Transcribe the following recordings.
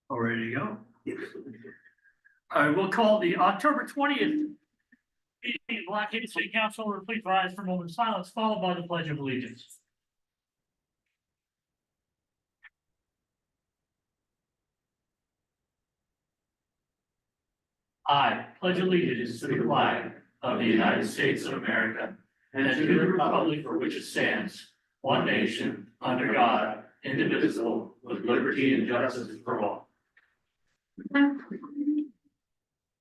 All ready to go. I will call the October 20th meeting of Black Haven City Council. Please rise for a moment of silence, followed by the Pledge of Allegiance. I pledge allegiance to the flag of the United States of America and to the republic for which it stands, one nation, under God, indivisible, with liberty and justice for all.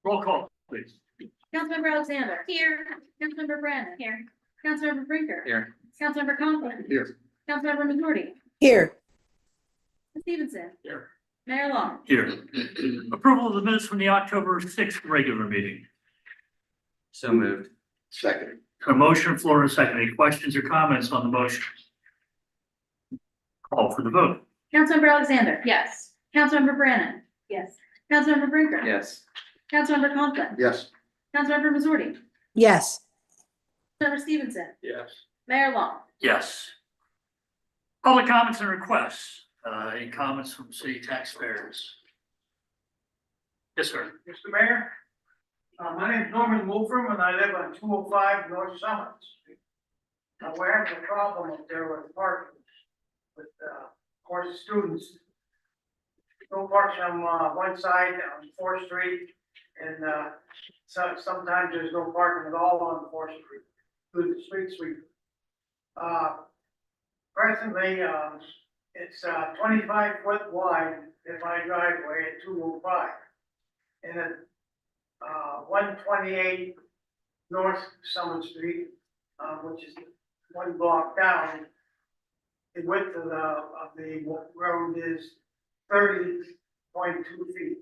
Roll call, please. Councilmember Alexander. Here. Councilmember Brandon. Here. Councilmember Brinker. Here. Councilmember Conklin. Here. Councilmember Missouri. Here, Stevenson. Here. Mayor Long. Here. Approval of the minutes from the October 6th regular meeting. So moved. Second. A motion, floor and second. Any questions or comments on the motion? Call for the vote. Councilmember Alexander. Yes. Councilmember Brandon. Yes. Councilmember Brinker. Yes. Councilmember Conklin. Yes. Councilmember Missouri. yes, Councilmember Stevenson. Yes. Mayor Long. Yes. Public comments and requests. Any comments from city taxpayers? Yes, sir. Mr. Mayor, my name is Norman Wolfram and I live on 205 North Summit Street. We're having a problem up there with parking with, of course, students. No parking on one side on 4th Street and sometimes there's no parking at all on 4th Street through the street sweep. Presently, it's 25 foot wide in my driveway at 205. And at 128 North Summit Street, which is one block down, the width of the road is 30.2 feet.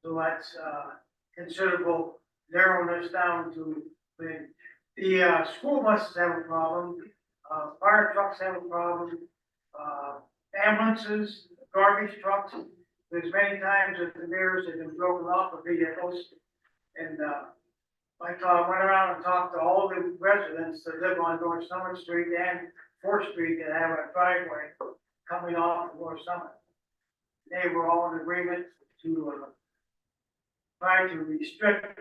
So that's considerable narrowness down to the school buses have a problem, fire trucks have a problem, ambulances, garbage trucks. There's many times that the mirrors have been broken off of vehicles. And I went around and talked to all the residents that live on North Summit Street and 4th Street that have a driveway coming off of North Summit. They were all in agreement to try to restrict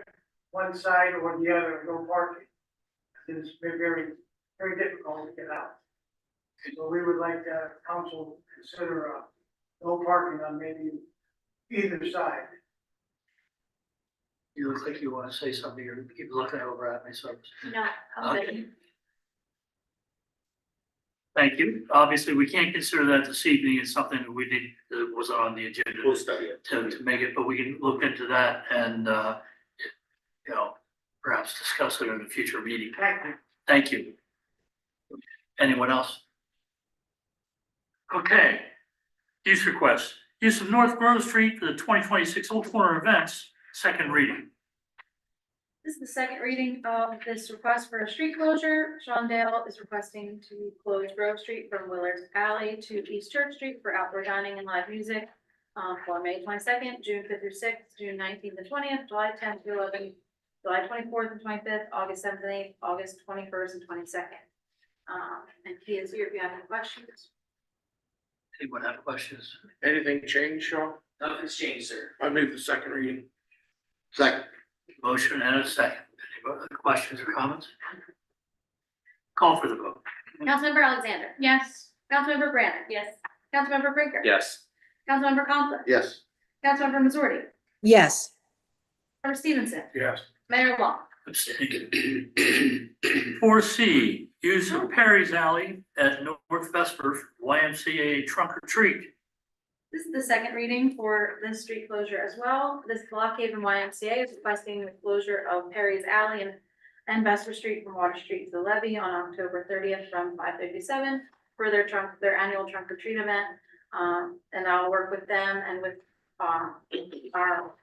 one side or the other, no parking. It's been very, very difficult to get out. So we would like council to consider no parking on maybe either side. You look like you want to say something. You keep looking over at me, so. No. Okay. Thank you. Obviously, we can't consider that this evening. It's something that we need, that was on the agenda We'll study it. to make it, but we can look into that and, you know, perhaps discuss it in a future meeting. Thank you. Thank you. Anyone else? Okay. Use request. Use of North Grove Street for the 2026 Old Corner events, second reading. This is the second reading of this request for a street closure. Sean Dale is requesting to close Grove Street from Willard's Alley to East Church Street for outdoor dining and live music for May 22nd, June 5th through 6th, June 19th and 20th, July 10th through 11th, July 24th and 25th, August 7th and 8th, August 21st and 22nd. And he is here if you have any questions. Anyone have questions? Anything changed, Sean? Nothing's changed, sir. I move the second reading. Second. Motion and a second. Any other questions or comments? Call for the vote. Councilmember Alexander. Yes. Councilmember Brandon. Yes. Councilmember Brinker. Yes. Councilmember Conklin. Yes. Councilmember Missouri. yes, Councilmember Stevenson. Yes. Mayor Long. Abstain. 4C, use of Perry's Alley at North Vesper YMCA trunk or treat. This is the second reading for this street closure as well. This Block Haven YMCA is requesting the closure of Perry's Alley and Vesper Street from Water Street to the levee on October 30th from 5:57 for their annual trunk or treat event. And I'll work with them and with our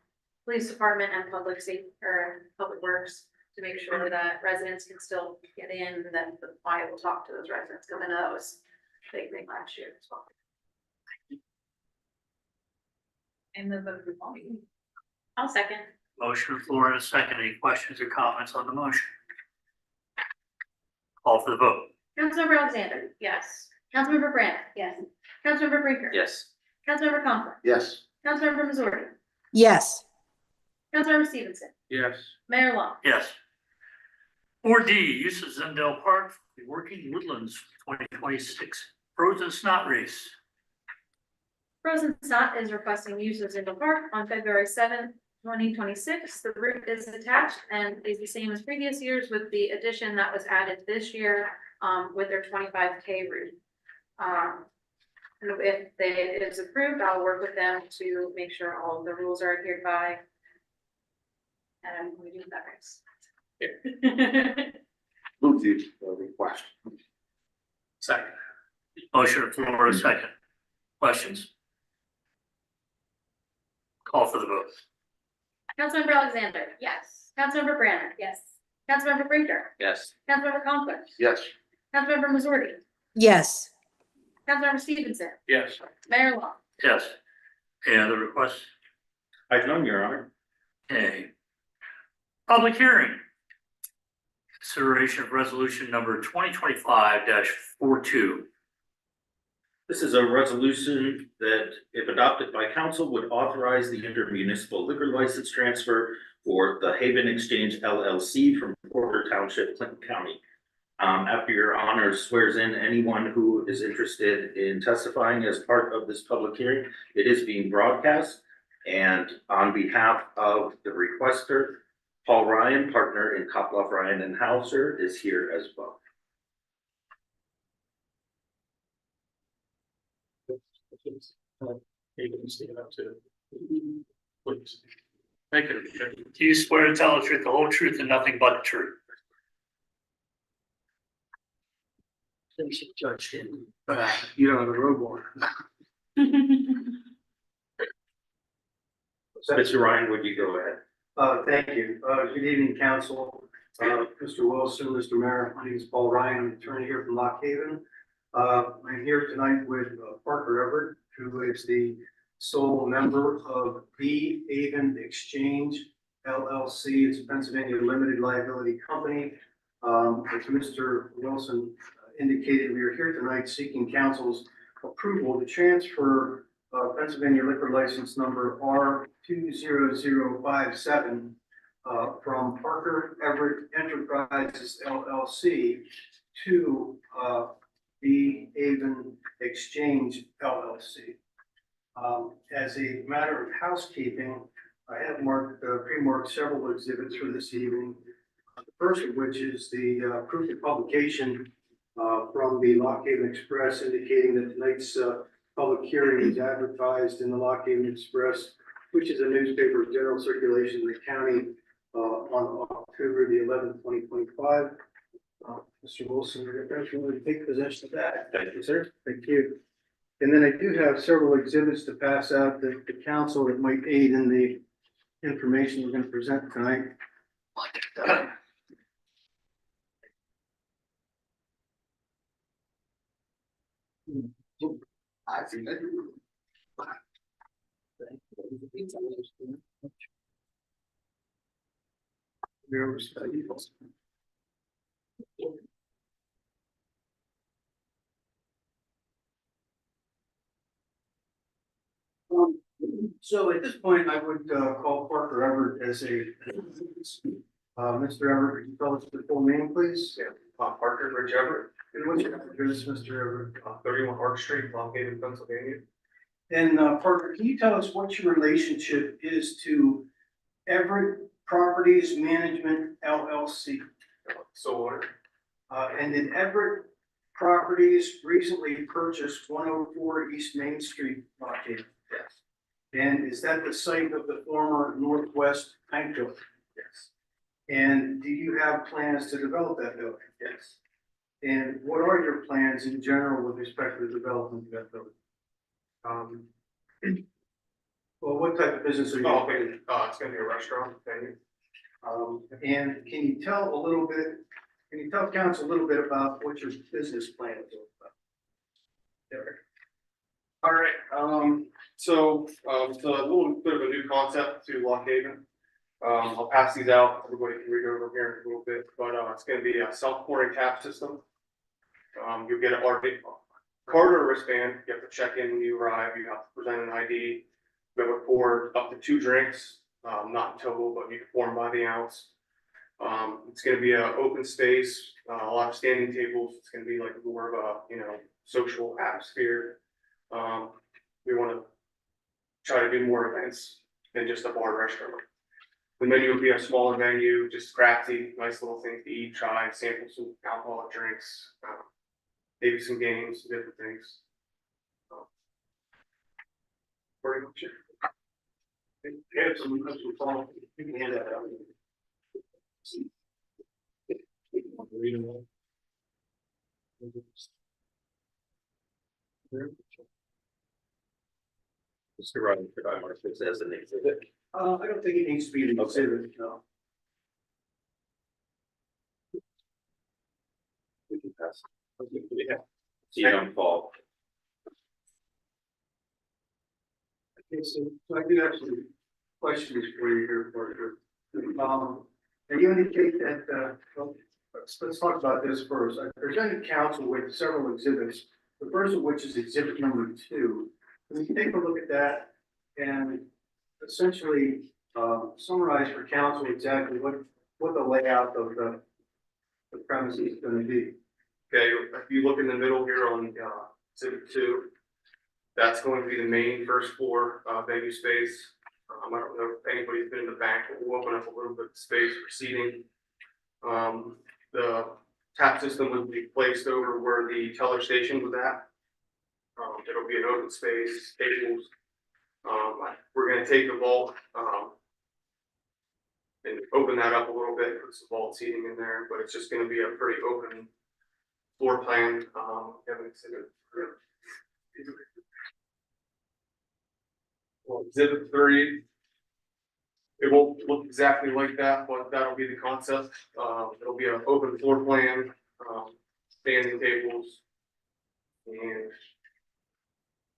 police department and public safety or public works to make sure that residents can still get in, and that the fire will talk to those residents, because I know that was a big thing last year as well. And the vote for me. I'll second. Motion floor and a second. Any questions or comments on the motion? Call for the vote. Councilmember Alexander. Yes. Councilmember Brand. Yes. Councilmember Brinker. Yes. Councilmember Conklin. Yes. Councilmember Missouri, yes, Councilmember Stevenson, Yes. Mayor Long. Yes. 4D, use of Zendale Park for the Working Woodlands 2026 Frozen Snot Race. Frozen Snot is requesting use of Zindle Park on February 7th, 2026. The route is attached and is the same as previous years with the addition that was added this year, with their 25K route. And if it is approved, I'll work with them to make sure all of the rules are adhered by. And we do that race. Move the request. Second. Motion on the floor, a second. Questions? Call for the vote. Councilmember Alexander. Yes. Councilmember Brandon. Yes. Councilmember Brinker. Yes. Councilmember Conklin. Yes. Councilmember Missouri. yes, Councilmember Stevenson. Yes. Mayor Long. Yes. Any other requests? I have none, Your Honor. Okay. Public hearing. Consideration of resolution number 2025-42. This is a resolution that, if adopted by council, would authorize the intermunicipal liquor license transfer for the Haven Exchange LLC from Porter Township, Clinton County. After Your Honor swears in anyone who is interested in testifying as part of this public hearing, it is being broadcast. And on behalf of the requester, Paul Ryan, partner in Koploff, Ryan and Hauser, is here as well. You can stand up too. Please. Thank you. Do you swear to tell the truth, the whole truth, and nothing but the truth? Judge, you don't have a road warrant. Mr. Ryan, would you go ahead? Thank you. Good evening, council. Mr. Wilson, Mr. Mayor, my name is Paul Ryan. I'm an attorney here from Lock Haven. I'm here tonight with Parker Everett, who is the sole member of the Haven Exchange LLC. It's a Pennsylvania limited liability company. As Mr. Wilson indicated, we are here tonight seeking council's approval to transfer Pennsylvania liquor license number R20057 from Parker Everett Enterprises LLC to the Haven Exchange LLC. As a matter of housekeeping, I have pre-marked several exhibits for this evening. The first of which is the proof of publication from the Lock Haven Express indicating that tonight's public hearing is advertised in the Lock Haven Express, which is a newspaper of general circulation in the county on October the 11th, 2025. Mr. Wilson, you're going to take possession of that. Thank you, sir. Thank you. And then I do have several exhibits to pass out to the council that might aid in the information we're going to present tonight. I see that. So at this point, I would call Parker Everett as a Mr. Everett, could you tell us the full name, please? Parker Rich Everett, And what's your address, Mr. Everett? 31 Arch Street, Lock Haven, Pennsylvania. And Parker, can you tell us what your relationship is to Everett Properties Management LLC? So, And did Everett Properties recently purchase 104 East Main Street, Lock Haven? yes, And is that the site of the former Northwest Bank building? yes, And do you have plans to develop that building? yes. And what are your plans in general with respect to the development of that building? Well, what type of business are you? Oh, okay, it's gonna be a restaurant venue. And can you tell council a little bit about what your business plan is all about? All right, so, it's a little bit of a new concept to Lock Haven. I'll pass these out, everybody can read over here in a little bit, but, it's gonna be a self-pouring tap system. You'll get a card or wristband, you have to check in when you arrive, you have to present an ID. We would pour up to 2 drinks, not in total, but you can pour them by the ounce. It's gonna be an open space, a lot of standing tables. It's gonna be like more of a, social atmosphere. We wanna try to do more events than just a bar restaurant. The menu will be a smaller menu, just crafty, nice little things to eat, try, sample some alcoholic drinks, maybe some games, different things. Pretty much it. Have some thought, you can hand that out. Mr. Ryan, could I mark this as an exhibit? I don't think it needs to be an exhibit, no. We can pass. Yeah. So you don't fall. Okay, so I do have some questions for you here, Porter. And you indicate that, well, let's talk about this first. I presented council with several exhibits, the first of which is exhibit number 2. Can you take a look at that and essentially summarize for council exactly what the layout of the premises is going to be? Okay, if you look in the middle here on exhibit 2, that's going to be the main first floor venue space. I don't know if anybody's been in the back, but we'll open up a little bit of space for seating. The tap system will be placed over where the teller station was at. It'll be an open space, tables. We're gonna take the vault and open that up a little bit, put some vault seating in there, but it's just gonna be a pretty open floor plan. Exhibit 3. It won't look exactly like that, but that'll be the concept. It'll be an open floor plan, standing tables. And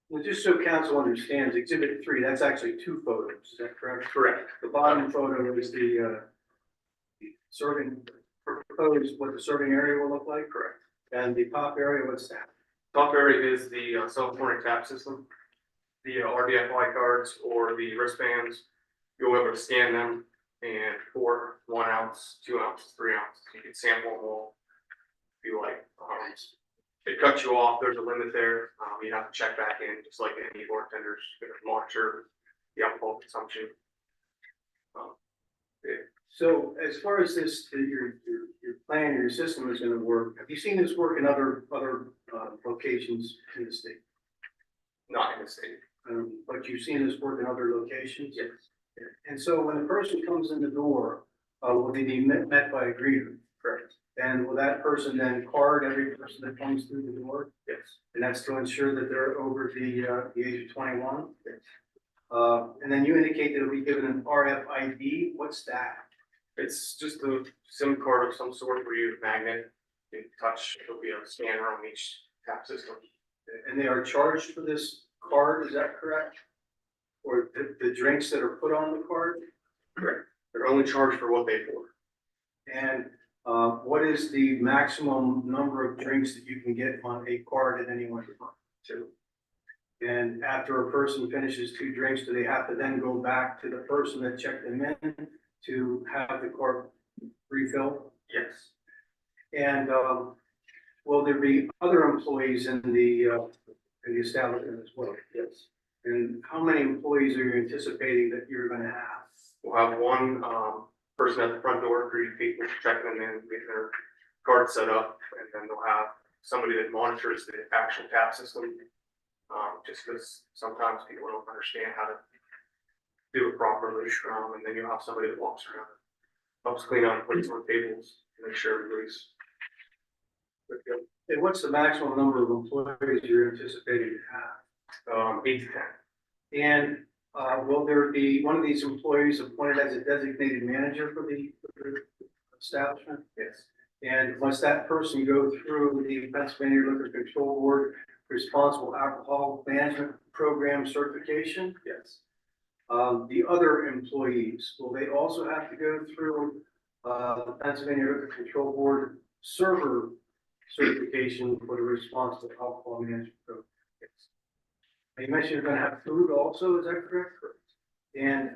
Well, just so council understands, exhibit 3, that's actually 2 photos, is that correct? correct, The bottom photo is the serving, proposed, what the serving area will look like? correct. And the top area, what's that? Top area is the self-pouring tap system. The RDFI cards or the wristbands, you'll be able to scan them and pour 1 ounce, 2 ounces, 3 ounces. You can sample them all if you like. It cuts you off, there's a limit there. You have to check back in, just like any bartenders, you monitor the alcohol consumption. So as far as this, your plan, your system is gonna work, have you seen this work in other locations in the state? Not in the state. But you've seen this work in other locations? Yes. And so when the person comes in the door, will they be met by a greeter? Correct. And will that person then card every person that comes through the door? Yes. And that's to ensure that they're over the age of 21? Yes. And then you indicate that it'll be given an RFID, what's that? It's just a SIM card of some sort where you magnet, you touch, there'll be a scanner on each tap system. And they are charged for this card, is that correct? Or the drinks that are put on the card? Correct. They're only charged for what they pour. And what is the maximum number of drinks that you can get on a card at any one time? 2. And after a person finishes 2 drinks, do they have to then go back to the person that checked them in to have the card refilled? Yes. And will there be other employees in the establishment as well? Yes. And how many employees are you anticipating that you're gonna have? We'll have one person at the front door, greet people, checking them in, get their card set up, and then they'll have somebody that monitors the actual tap system. Just because sometimes people don't understand how to do it properly, and then you'll have somebody that walks around, helps clean out plates on tables, make sure everybody's good to And what's the maximum number of employees you're anticipating to have? 8 to 10. And will there be one of these employees appointed as a designated manager for the establishment? Yes. And must that person go through the Pennsylvania Liquor Control Board Responsible Alcohol Management Program certification? Yes. The other employees, will they also have to go through the Pennsylvania Liquor Control Board server certification for the Responsible Alcohol Management Program? Yes. You mentioned you're gonna have food also, is that correct? And,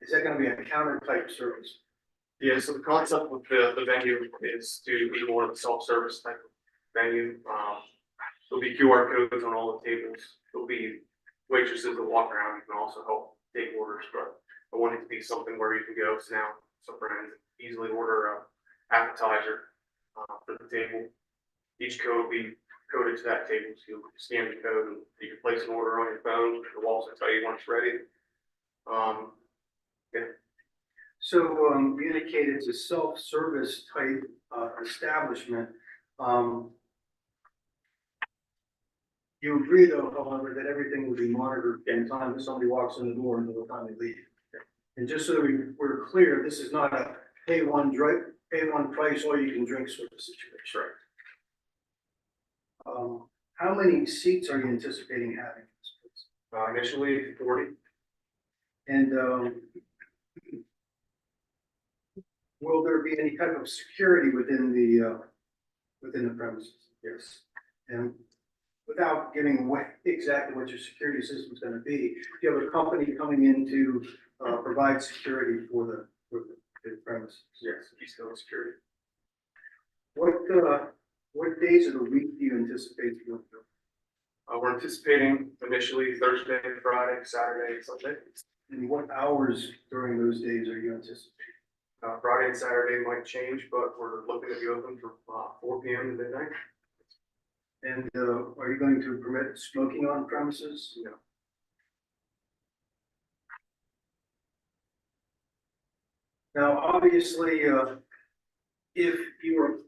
is that gonna be a counter type service? Yeah, so the concept with the venue is to be more of a self-service type of venue. There'll be QR codes on all the tables. There'll be waitresses that walk around. You can also help take orders, but I want it to be something where you can go sit down with some friends, easily order a appetizer for the table. Each code will be coded to that table, so you scan the code and you can place an order on your phone. The walls will tell you when it's ready. So, you indicated it's a self-service type, establishment. You agree though, however, that everything will be monitored from the time that somebody walks in the door until the time they leave. And just so we're clear, this is not a pay one price, all you can drink sort of situation. How many seats are you anticipating having in this place? Initially 40. And, will there be any type of security within the premises? Yes. And without giving away exactly what your security system is gonna be, do you have a company coming in to, provide security for the premises? Yes, Keystone Security. What days of the week do you anticipate to go through? We're anticipating initially Thursday, Friday, Saturday, and Sunday. And what hours during those days are you anticipating? Friday and Saturday might change, but we're looking to be open from 4 PM to midnight. And, are you going to permit smoking on premises? No. Now, obviously, if you are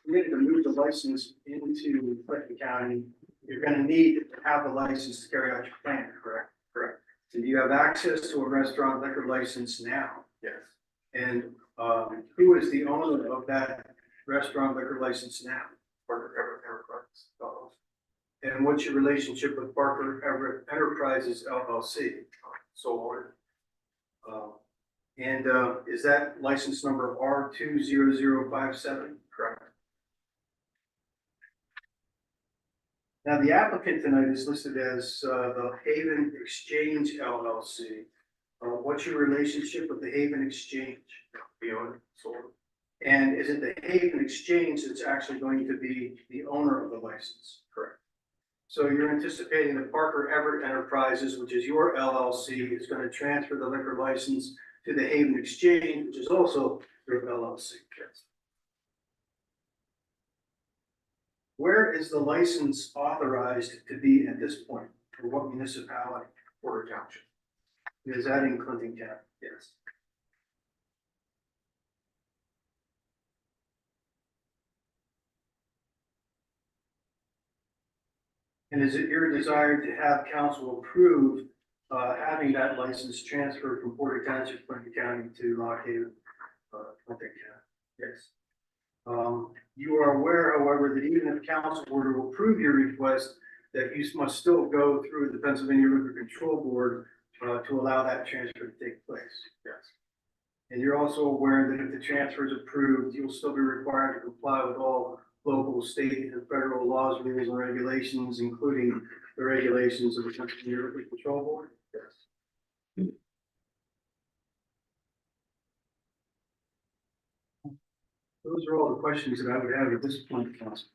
permitted to move the license into Clinton County, you're gonna need to have the license to carry out your plan, correct? Correct. So do you have access to a restaurant liquor license now? Yes. And, who is the owner of that restaurant liquor license now? Parker Everett Enterprise. And what's your relationship with Parker Everett Enterprises LLC? Sole owner. And is that license number R20057? Correct. Now, the applicant tonight is listed as the Haven Exchange LLC. What's your relationship with the Haven Exchange? The owner, sole owner. And is it the Haven Exchange that's actually going to be the owner of the license? Correct. So you're anticipating that Parker Everett Enterprises, which is your LLC, is going to transfer the liquor license to the Haven Exchange, which is also your LLC. Yes. Where is the license authorized to be at this point? For what municipality? Porter Township. Is that in Clinton County? Yes. And is it your desire to have council approve having that license transferred from Porter Township, Clinton County to Lock Haven, Clinton County? Yes. You are aware, however, that even if council were to approve your request, that you must still go through the Pennsylvania Liquor Control Board to allow that transfer to take place. Yes. And you're also aware that if the transfer is approved, you'll still be required to comply with all local, state, and federal laws, rules, and regulations, including the regulations of the Pennsylvania Liquor Control Board? Yes. Those are all the questions that I would have at this point, council.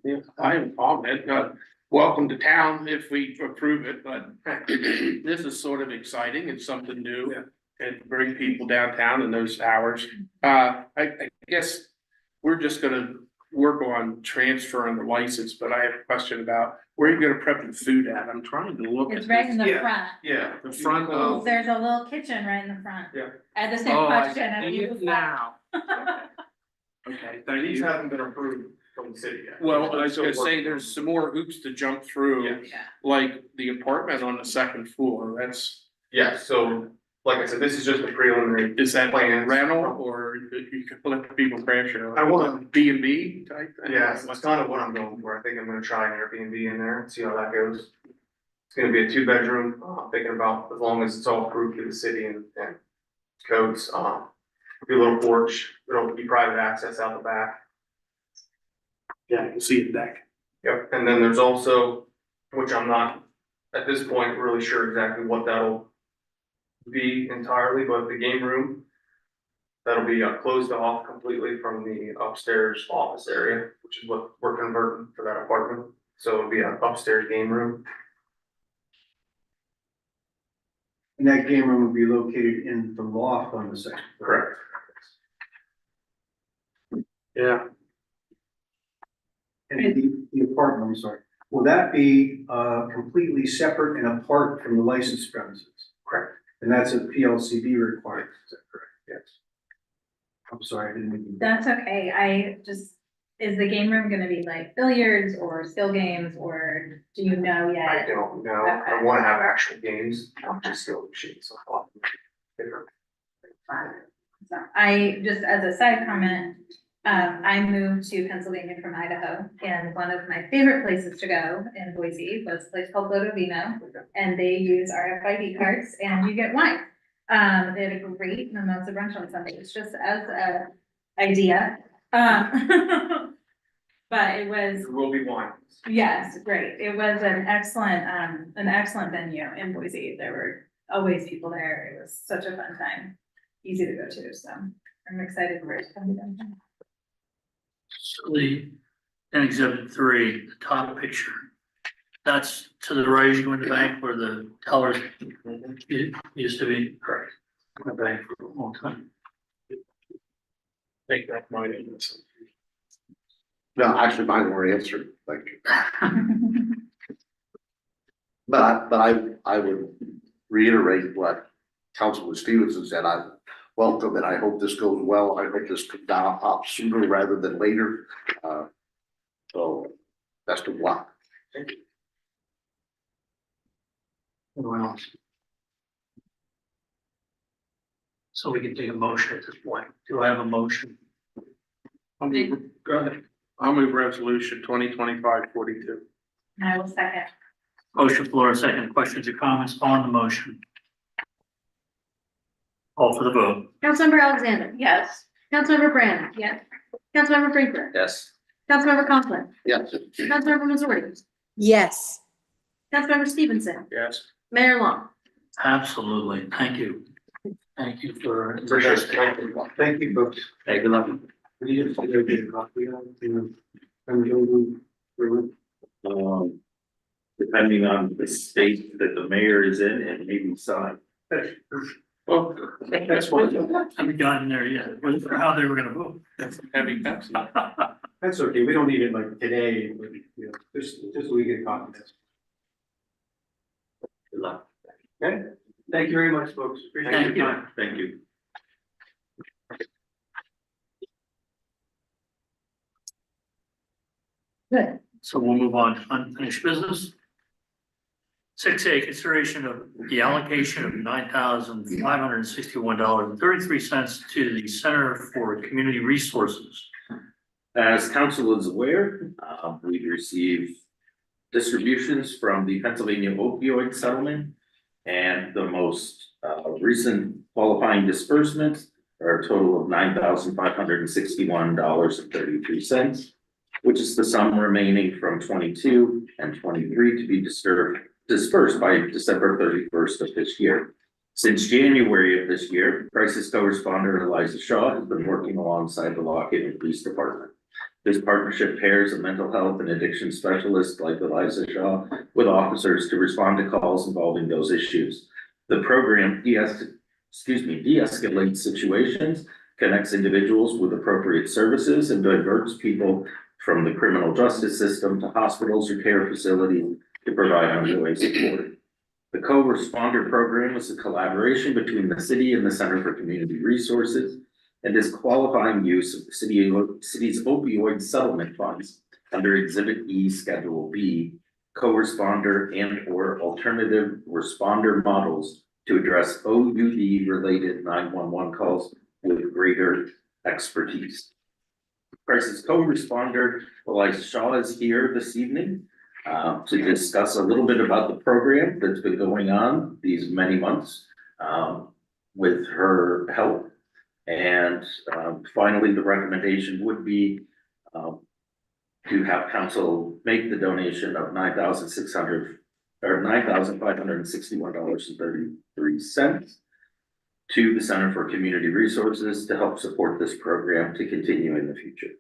Yeah, I have a comment, welcome to town if we approve it, but this is sort of exciting, it's something new. Yeah. And bring people downtown in those hours. I guess we're just gonna work on transferring the license, but I have a question about where are you gonna prep the food at? I'm trying to look at It's right in this. the Yeah. front. Yeah, the front of. There's a little kitchen right in the front. Yeah. I had the same Oh, I question. and see you it now. Okay, thank These you. haven't been approved from the city yet. Well, I was Still gonna say, working. there's some more hoops to jump through, Yeah. like the apartment on the second floor, that's, Yeah, so like I said, this is just a preliminary. is that like a Plans. rental or you can let people crash there? I wanna- B&B type thing? Yeah, that's kind of what I'm going for. I think I'm gonna try an Airbnb in there and see how that goes. It's gonna be a 2-bedroom, thinking about as long as it's all approved through the city and codes, be a little porch, it'll be private access out the back. Yeah, I can see a deck. Yep, and then there's also, which I'm not at this point really sure exactly what that'll be entirely, but the game room. That'll be closed off completely from the upstairs office area, which is what we're converting for that apartment. So it'll be an upstairs game room. And that game room will be located in the loft on the second floor. Correct. Yeah, And the apartment, I'm sorry, will that be completely separate and apart from the licensed premises? Correct. And that's a PLCB requirement, is that correct? Yes. I'm sorry, I didn't mean. That's okay, is the game room gonna be like billiards or skill games, or do you know I yet? don't know. I wanna have actual games, not just skill machines. So I'll figure So I, just as a side comment, I moved to Pennsylvania from Idaho, and one of my favorite places to go in Boise was a place called Lodovino, and they use RFID cards, and you get wine. They had a great mimosa brunch on Sundays, just as a idea. But it was, There will be wine. yes, great. It was an excellent venue in Boise. There were always people there. It was such a fun time. Easy to go to, so I'm excited for it to come down. So in exhibit 3, the top picture, that's to the right as you go in the bank where the tellers used to be. correct. The bank for a long time. Take that money. No, actually, mine were answered, thank you. But I would reiterate what Councilman Stevenson said. I welcome and I hope this goes well. I hope this comes out up sooner rather than later. So best of luck. Anyone else? So we can take a motion at this point. Do I have a motion? Go ahead. I'll move resolution 2025-42. And I will second. Motion floor, second. Questions or comments on the motion? Call for the vote. Councilmember Alexander. Yes. Councilmember Brandon. Yes. Councilmember Brinkler. Yes. Councilmember Conklin. Yes. Councilmember Missouri. yes, Councilmember Stevenson. Yes. Mayor Long. Absolutely. Thank you. Thank you for. Thank you, folks. Hey, good luck. Depending on the state that the mayor is in and maybe sign. Well, that's what, Haven't gotten there yet. Wasn't sure how they were gonna vote. that's heavy Pepsi. That's okay, we don't need it like today, but, you know, just so we get confidence. Good luck. Okay, thank you very much, folks. Appreciate Thank your you. time. Thank you. Good. So we'll move on to unfinished business. 6A, consideration of the allocation of $9,561.33 to the Center for Community Resources. As council is aware, we've received distributions from the Pennsylvania opioid settlement. And the most recent qualifying disbursements are a total of $9,561.33, which is the sum remaining from 22 and 23 to be dispersed by December 31st of this year. Since January of this year, crisis co-responder Eliza Shaw has been working alongside the Lock Haven Police Department. This partnership pairs a mental health and addiction specialist like Eliza Shaw with officers to respond to calls involving those issues. The program de-escalates situations, connects individuals with appropriate services, and diverts people from the criminal justice system to hospitals or care facilities to provide ongoing support. The co-responder program is a collaboration between the city and the Center for Community Resources and is qualifying use of the city's opioid settlement funds under Exhibit E, Schedule B, co-responder and or alternative responder models to address OUD-related 911 calls with greater expertise. Crisis co-responder Eliza Shaw is here this evening to discuss a little bit about the program that's been going on these many months with her help. And finally, the recommendation would be to have council make the donation of $9,561.33 to the Center for Community Resources to help support this program to continue in the future.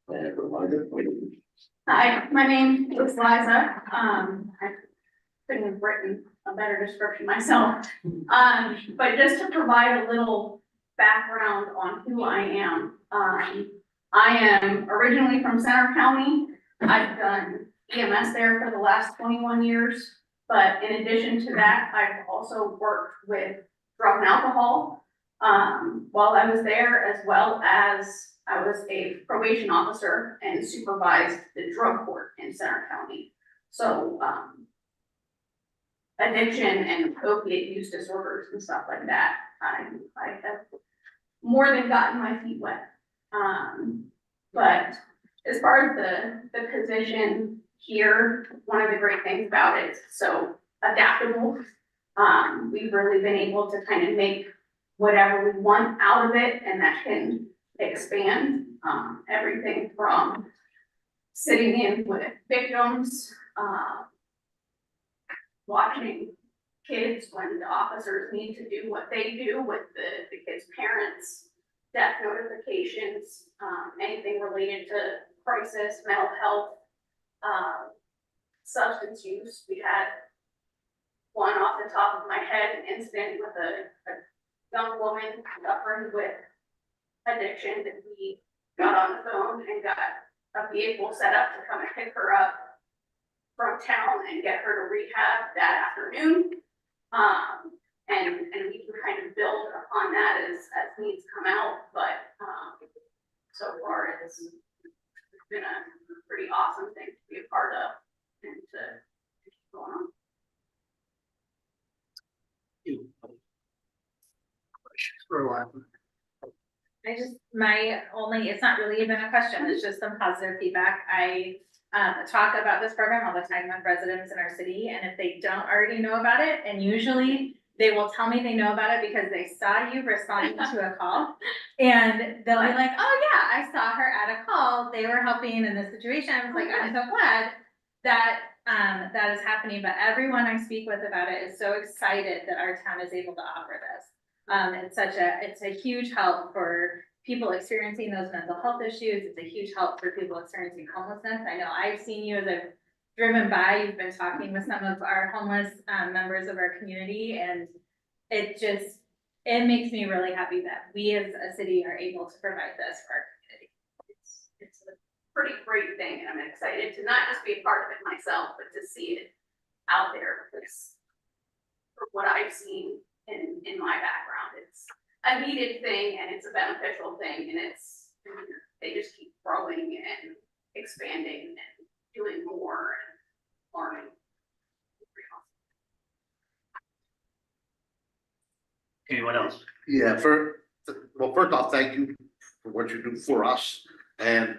And a reminder, Hi, my name is Liza. I couldn't have written a better description myself. But just to provide a little background on who I am. I am originally from Center County. I've done EMS there for the last 21 years. But in addition to that, I've also worked with drug and alcohol while I was there, as well as I was a probation officer and supervised the drug court in Center County. So, addiction and opiate use disorders and stuff like that, I have more than gotten my feet wet. But as far as the position here, one of the great things about it is so adaptable. We've really been able to kind of make whatever we want out of it, and that can expand, everything from sitting in with victims, watching kids when the officers need to do what they do with the kids' parents, death notifications, anything related to crisis, mental health, substance use. We had one off the top of my head, an incident with a young woman suffering with addiction that we got on the phone and got a vehicle set up to come and pick her up from town and get her to rehab that afternoon. And we can kind of build upon that as needs come out, but so far it's been a pretty awesome thing to be a part of and to keep going on. It's not really even a question, it's just some positive feedback. I talk about this program all the time with residents in our city, and if they don't already know about it, and usually they will tell me they know about it because they saw you responding to a call, and they'll be like, oh yeah, I saw her at a call, they were helping in this situation. I was like, I'm so glad that that is happening, but everyone I speak with about it is so excited that our town is able to offer this. It's a huge help for people experiencing those mental health issues. It's a huge help for people experiencing homelessness. I know I've seen you as I've driven by, you've been talking with some of our homeless members of our community, and it makes me really happy that we as a city are able to provide this for our community. It's a pretty great thing, and I'm excited to not just be a part of it myself, but to see it out there, because from what I've seen in my background, it's a needed thing and it's a beneficial thing, and they just keep growing and expanding and doing more and learning. Anyone else? Yeah, first off, thank you for what you do for us. And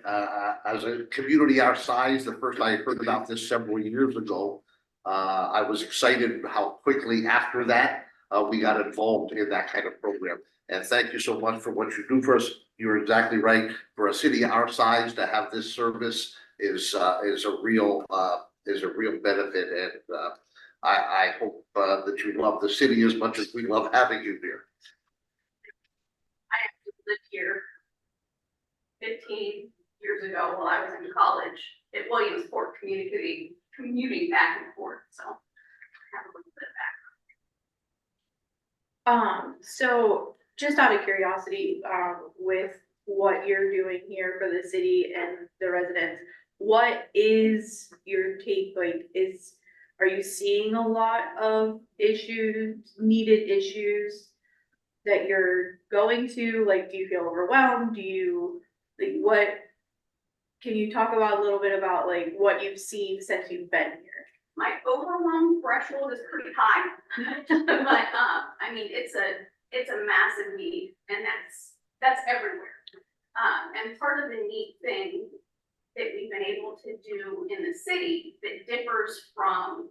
as a community our size, the first I heard about this several years ago, I was excited how quickly after that we got involved in that kind of program. And thank you so much for what you do for us. You're exactly right. For a city our size to have this service is a real benefit, and I hope that you love the city as much as we love having you here. I actually lived here 15 years ago while I was in college at Williamsport, commuting back and forth, so I have a little bit of background. So just out of curiosity, with what you're doing here for the city and the residents, what is your take? Are you seeing a lot of needed issues that you're going to? Like, do you feel overwhelmed? Can you talk about a little bit about like what you've seen since you've been here? My overwhelm threshold is pretty high, but I mean, it's a massive need, and that's everywhere. And part of the neat thing that we've been able to do in the city that differs from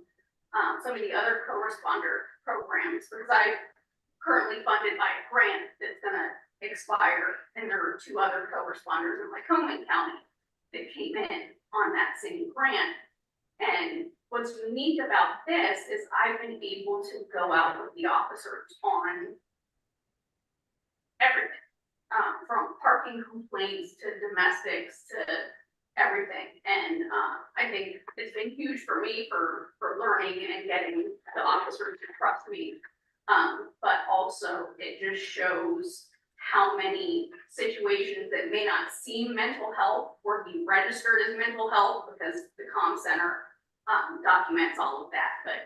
some of the other co-responder programs, because I'm currently funded by a grant that's gonna expire, and there are 2 other co-responders in Lycoming County. that came in on that same grant. And what's unique about this is I've been able to go out with the officers on everything, from parking complaints to domestics to everything. And, I think it's been huge for me for learning and getting the officers to trust me. But also it just shows how many situations that may not seem mental health or be registered as mental health because the comm center documents all of that, but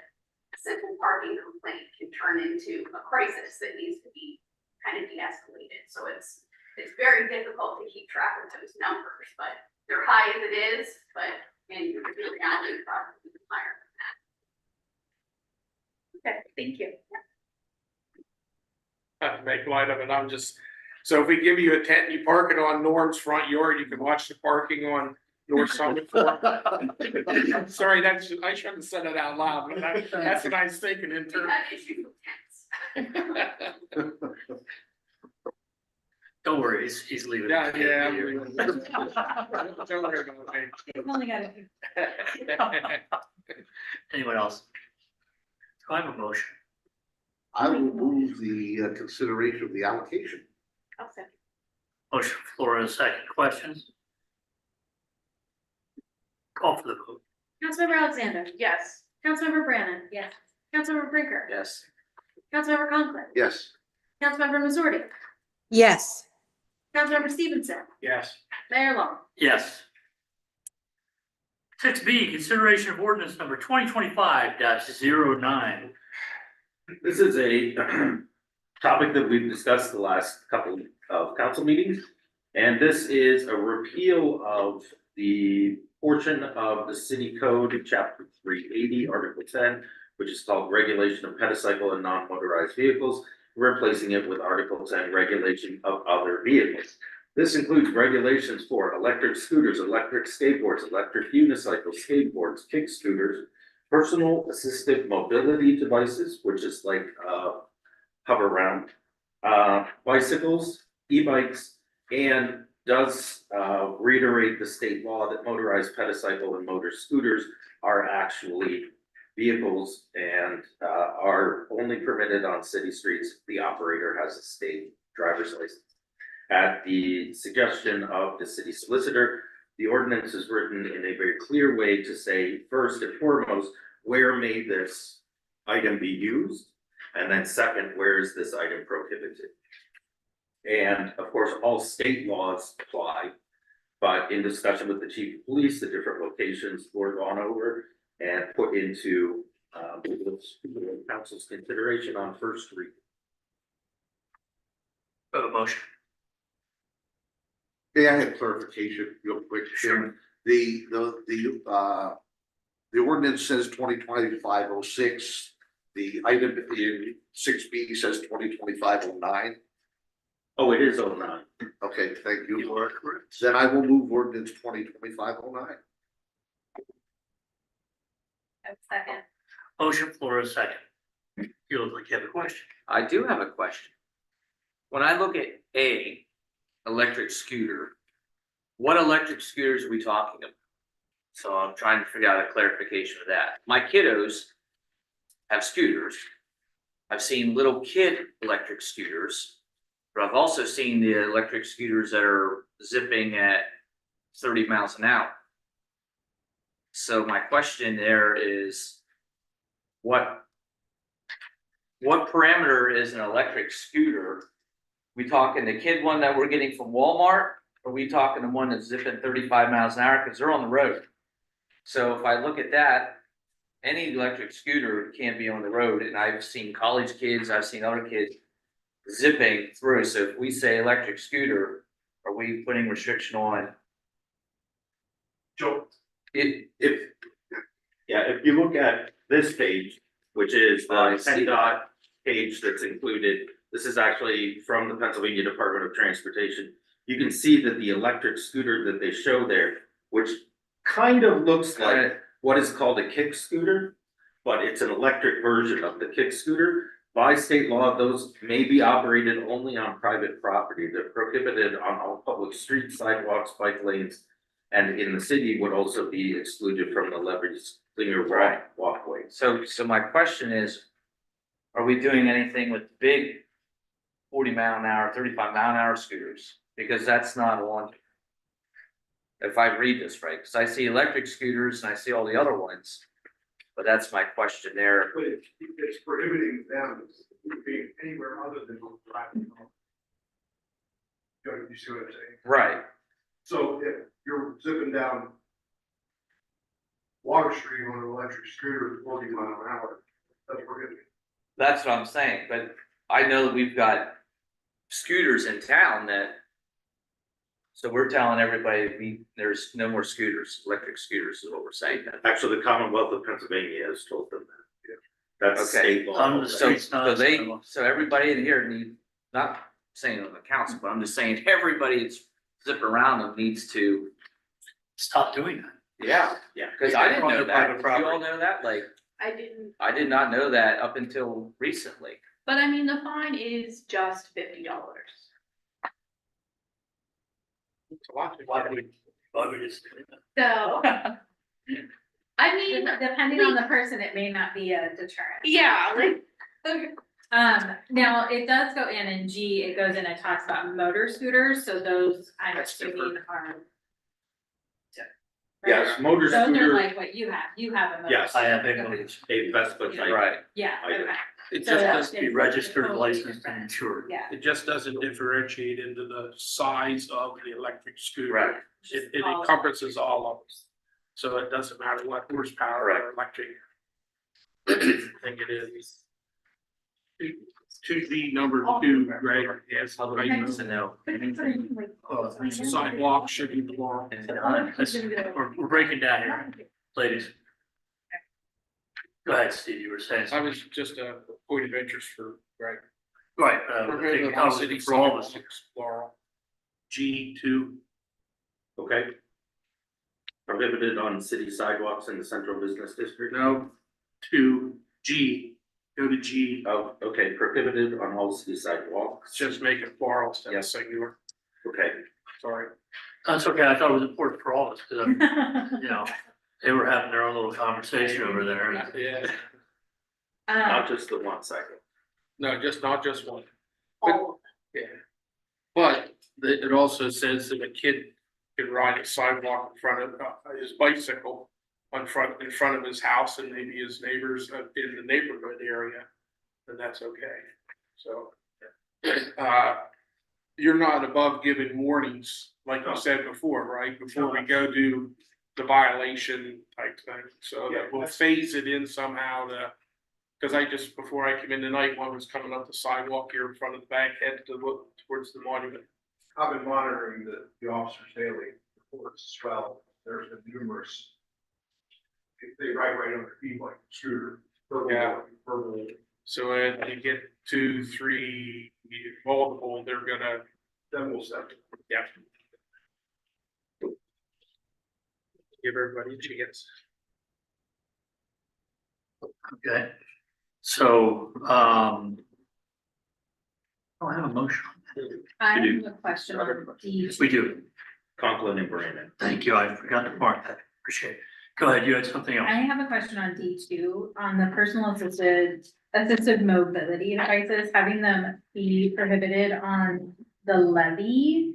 a simple parking complaint can turn into a crisis that needs to be kind of de-escalated. So it's very difficult to keep track of those numbers, but they're high as it is, but in reality, it's probably higher than that. Okay, thank you. Not to make light of it, I'm just, so if we give you a tent and you park it on Norm's front yard, you can watch the parking on North Summit. Sorry, I shouldn't have said it out loud, but that's what I was thinking in We terms. had issues with tents. Don't worry, he's leaving. Yeah, yeah. We've only got a few. Anyone else? Do I have a motion? I will move the consideration of the allocation. I'll second. Motion floor and a second. Questions? Call for the vote. Councilmember Alexander. Yes. Councilmember Brannan. Yes. Councilmember Brinker. Yes. Councilmember Conklin. Yes. Councilmember Missouri. yes, Councilmember Stevenson. Yes. Mayor Long. Yes. 6B, consideration of ordinance number 2025-09. This is a topic that we've discussed the last couple of council meetings. And this is a repeal of the portion of the city code, chapter 380, article 10, which is called regulation of pedicycle and non-motorized vehicles, replacing it with article 10, regulation of other vehicles. This includes regulations for electric scooters, electric skateboards, electric unicycles, skateboards, kick scooters, personal assistive mobility devices, which is like hover around, bicycles, e-bikes, and does reiterate the state law that motorized pedicycle and motor scooters are actually vehicles and are only permitted on city streets if the operator has a state driver's license. At the suggestion of the city solicitor, the ordinance is written in a very clear way to say, first and foremost, where may this item be used? And then second, where is this item prohibited? And of course, all state laws apply, but in discussion with the chief of police, the different locations were gone over and put into the council's consideration on first reading. A motion. Yeah, I have clarification real quick, Chairman. The ordinance says 2025-06. The item in 6B says 2025-09. Oh, it is 09. Okay, thank you. You are correct. Then I will move ordinance 2025-09. Second. Motion floor and a second. You look like you have a question. I do have a question. When I look at A, electric scooter, what electric scooters are we talking about? So I'm trying to figure out a clarification of that. My kiddos have scooters. I've seen little kid electric scooters, but I've also seen the electric scooters that are zipping at 30 miles an hour. So my question there is, what parameter is an electric scooter? We talking the kid one that we're getting from Walmart? Or are we talking the one that's zipping 35 miles an hour? Because they're on the road. So if I look at that, any electric scooter can't be on the road. And I've seen college kids, I've seen other kids zipping through. So if we say electric scooter, are we putting restriction on? Joe, if you look at this page, which is I the see. PennDOT page that's included, this is actually from the Pennsylvania Department of Transportation. You can see that the electric scooter that they show there, which kind of looks like what is called a kick scooter, but it's an electric version of the kick scooter. By state law, those may be operated only on private property. They're prohibited on all public streets, sidewalks, bike lanes, And in the city would also be excluded from the levies linear walkway. So my question is, are we doing anything with big 40 mile an hour, 35 mile an hour scooters? Because that's not on. If I read this right, because I see electric scooters and I see all the other ones, but that's my question there. But it's prohibiting them from being anywhere other than on private. You see what I'm saying? Right, So if you're zipping down Water Street on an electric scooter at 40 mile an hour, that's prohibited. that's what I'm saying, but I know that we've got scooters in town that. So we're telling everybody, there's no more scooters, electric scooters is what we're saying then. Actually, the Commonwealth of Pennsylvania has told them that. That's Okay. state law. On the So, streets, not. so everybody in here need, not saying on the council, but I'm just saying everybody that's zipping around them needs to. Stop doing that. Yeah. Yeah. Cause I didn't know On that, private did you all property. know that, like, I didn't, I did not know that up until recently. but I mean, the fine is just $50. It's a lot. Why would we just do that? So, I mean, Depending on the person, it may not be a deterrent. yeah, like, Now it does go in G, it goes in and talks about motor scooters, so those I'm That's assuming are. Yes, motor Those are scooter, like what you have a motor. Yes. I have scooter. a a Vespa type. Right. Yeah, I do. okay. It So just that's doesn't, Be registered, totally licensed, different. and insured. Yeah. it just doesn't differentiate into the size of the electric scooter. Right. It encompasses all of them. So it doesn't matter what horsepower or electric. Thing it is. To the number two, right, yes, Public needs to know. sidewalk should be plural. We're breaking down here, ladies. Go ahead, Steve, you were saying I something. was just a point of interest for, right. Right, I think Prohibited it on covers city it for all of us. sidewalks, plural. G2, Okay. Prohibited on city sidewalks in the central business district? no, to G, go to G, Oh, okay, prohibited on all city sidewalks. just make it plural instead of Yes. singular, Okay, sorry. That's okay, I thought it was important for all of us, because, you know, they were having their own little conversation over there. and Yeah, not just the one cycle. no, not just one. all Yeah. But it also says that a kid can ride a sidewalk in front of his bicycle in front of his house and maybe his neighbors in the neighborhood area, then that's okay. So, you're not above giving warnings, like you said before, right? Before we go do the violation type thing, so that we'll phase it in somehow to. Cause before I came in tonight, one was coming up the sidewalk here in front of the bank, head to look towards the monument. I've been monitoring the officers daily reports as well. There's been numerous. They ride right on their feet like a scooter. Yeah. Verbally. So when you get 2, 3, multiple, they're gonna, Then we'll step. yeah. Give everybody a chance. Okay, so, oh, I have a motion. I We have a question on D. Yes, we do. Conklin and Brandon. Thank you, I forgot to mark that, appreciate it. Go ahead, you had something else. I have a question on D2, on the personal assisted mobility devices, having them be prohibited on the levy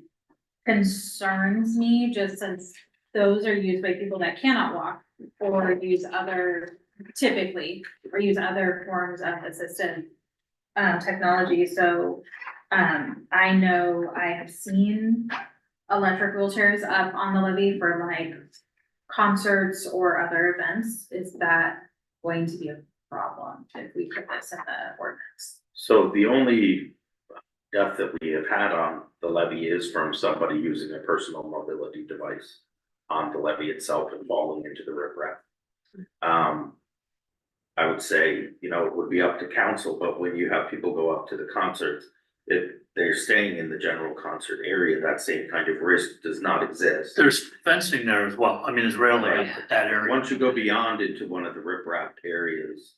concerns me, just since those are used by people that cannot walk or use other, typically, or use other forms of assisted technology, so I know I have seen electric wheelchairs up on the levee for like concerts or other events. Is that going to be a problem if we put this in the ordinance? So the only death that we have had on the levee is from somebody using a personal mobility device on the levee itself and falling into the riprap. I would say, it would be up to council, but when you have people go up to the concerts, if they're staying in the general concert area, that same kind of risk does not exist. There's fencing there as well, I mean, it's rarely up at that area. Once you go beyond into one of the riprap areas,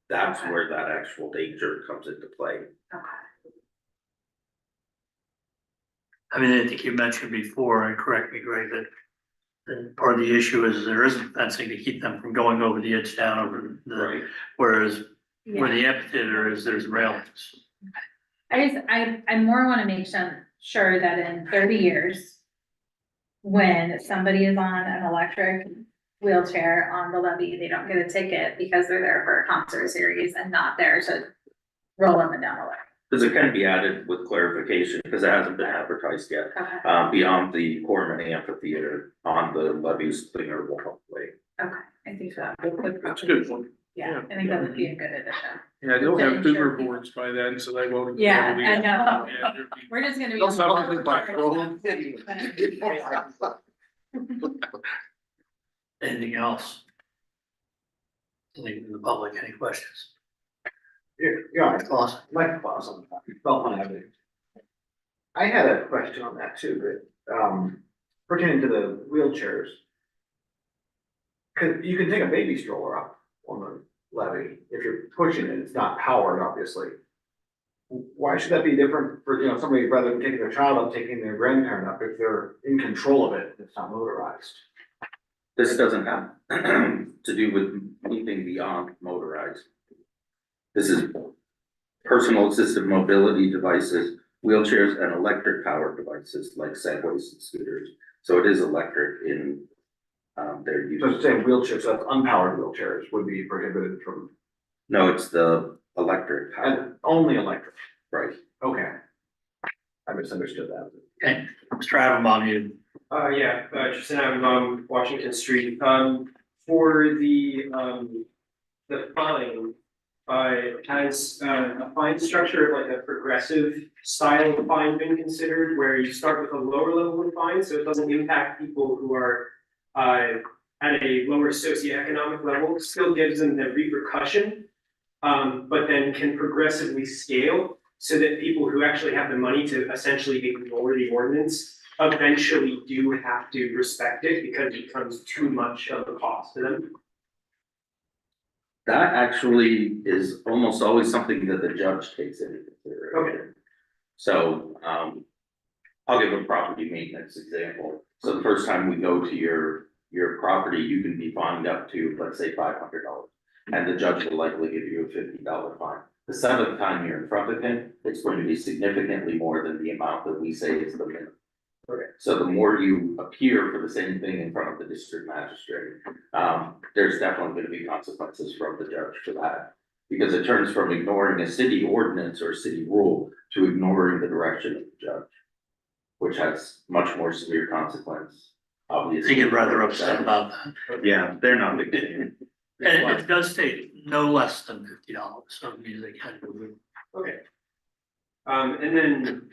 that's Okay. where that actual danger comes into play. Okay. I mean, I think you mentioned before, and correct me, Greg, that And part of the issue is there isn't fencing to keep them from going over the edge down over the, Right. whereas Yeah. where the amphitheater is, there's railings. I more wanna make sure that in 30 years, when somebody is on an electric wheelchair on the levee, they don't get a ticket because they're there for a concert series and not there to roll up and down the levee. Because it can be added with clarification, because it hasn't been advertised yet, Okay, beyond the Corman Amphitheater on the levees Slinger walkway. okay, I think that would. That's a good one. Yeah, I think that would be a good addition. Yeah, they'll have boomer boards by then, so they won't. Yeah, I know. Yeah, they'll be- We're just gonna be. They'll have something by Anything else? Anything from the public, any questions? Yeah, Awesome. Mike Claus on Belmont Avenue. I had a question on that too, but, pertaining to the wheelchairs. You can take a baby stroller up on the levee, if you're pushing it, it's not powered, obviously. Why should that be different for, somebody rather than taking their child up, taking their grandparent up, if they're in control of it, it's not motorized? This doesn't have to do with anything beyond motorized. This is personal assistive mobility devices, wheelchairs and electric powered devices like segways and scooters. So it is electric in their So use. it's saying wheelchairs, so that's unpowered wheelchairs would be prohibited from, No, it's the electric powered, and only electric, right? okay. I misunderstood that. Okay, Mr. Adambaum, you, Yeah, Tristan Avenbaum, Washington Street. For the fine, has a fine structure, like a progressive style of fine been considered, where you start with a lower level of fine, so it doesn't impact people who are at a lower socioeconomic level, still gives them the repercussion, but then can progressively scale, so that people who actually have the money to essentially ignore the ordinance eventually do have to respect it because it becomes too much of a cost to them. That actually is almost always something that the judge takes into consideration. So, I'll give a property maintenance example. So the first time we go to your property, you can be fined up to, let's say, $500. And the judge will likely give you a $50 fine. The seventh time you're in front of him, it's going to be significantly more than the amount that we say is the minimum. So the more you appear for the same thing in front of the district magistrate, there's definitely gonna be consequences from the judge for that. Because it turns from ignoring a city ordinance or city rule to ignoring the direction of the judge. Which has much more severe consequence, obviously. they get rather upset about that. Yeah, they're not big. And it does take no less than $50, so music had to. Okay. And then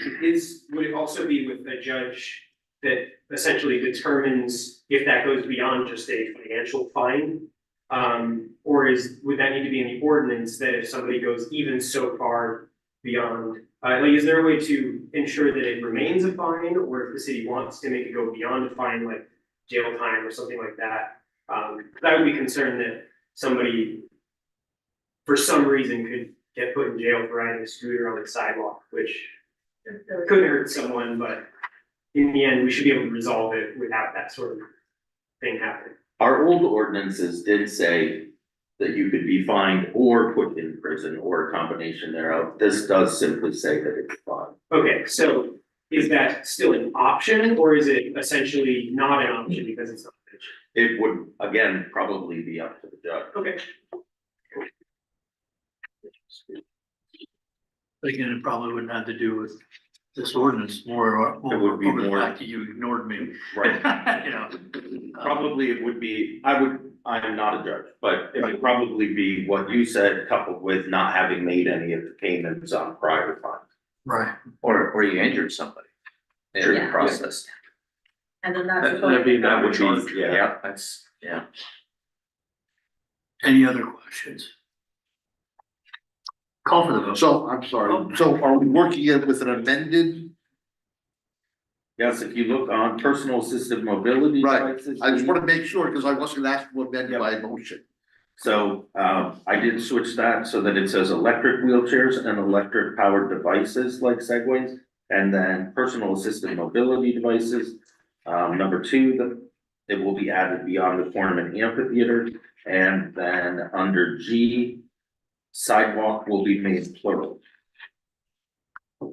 would it also be with a judge that essentially determines if that goes beyond just a financial fine? Or would that need to be in the ordinance that if somebody goes even so far beyond, is there a way to ensure that it remains a fine, or if the city wants to make it go beyond a fine, like jail time or something like that? I would be concerned that somebody, for some reason, could get put in jail for riding a scooter on the sidewalk, which could hurt someone, but in the end, we should be able to resolve it without that sort of thing happening. Our old ordinances did say that you could be fined or put in prison or a combination thereof. This does simply say that it's fine. Okay, so is that still an option, or is it essentially not an option because it's not an option? It would, again, probably be up to the judge. Okay. But again, it probably wouldn't have to do with this ordinance, more, It would be over the more- fact that you ignored me. Right. You know. Probably it would be, I'm not a judge, but it would probably be what you said coupled with not having made any of the payments on prior funds. Right. Or you injured somebody in the Yeah. process. And then that's. That would be, yeah. Yeah, that's, yeah. Any other questions? Call for the vote. So, I'm sorry, so are we working it with an amended? Yes, if you look on personal assistive mobility Right. devices. I just wanna make sure, because I wasn't asked to amend my motion. So, I did switch that so that it says electric wheelchairs and electric powered devices like segways. And then personal assistive mobility devices, number 2, it will be added beyond the Tournament Amphitheater. And then under G, sidewalk will be made plural.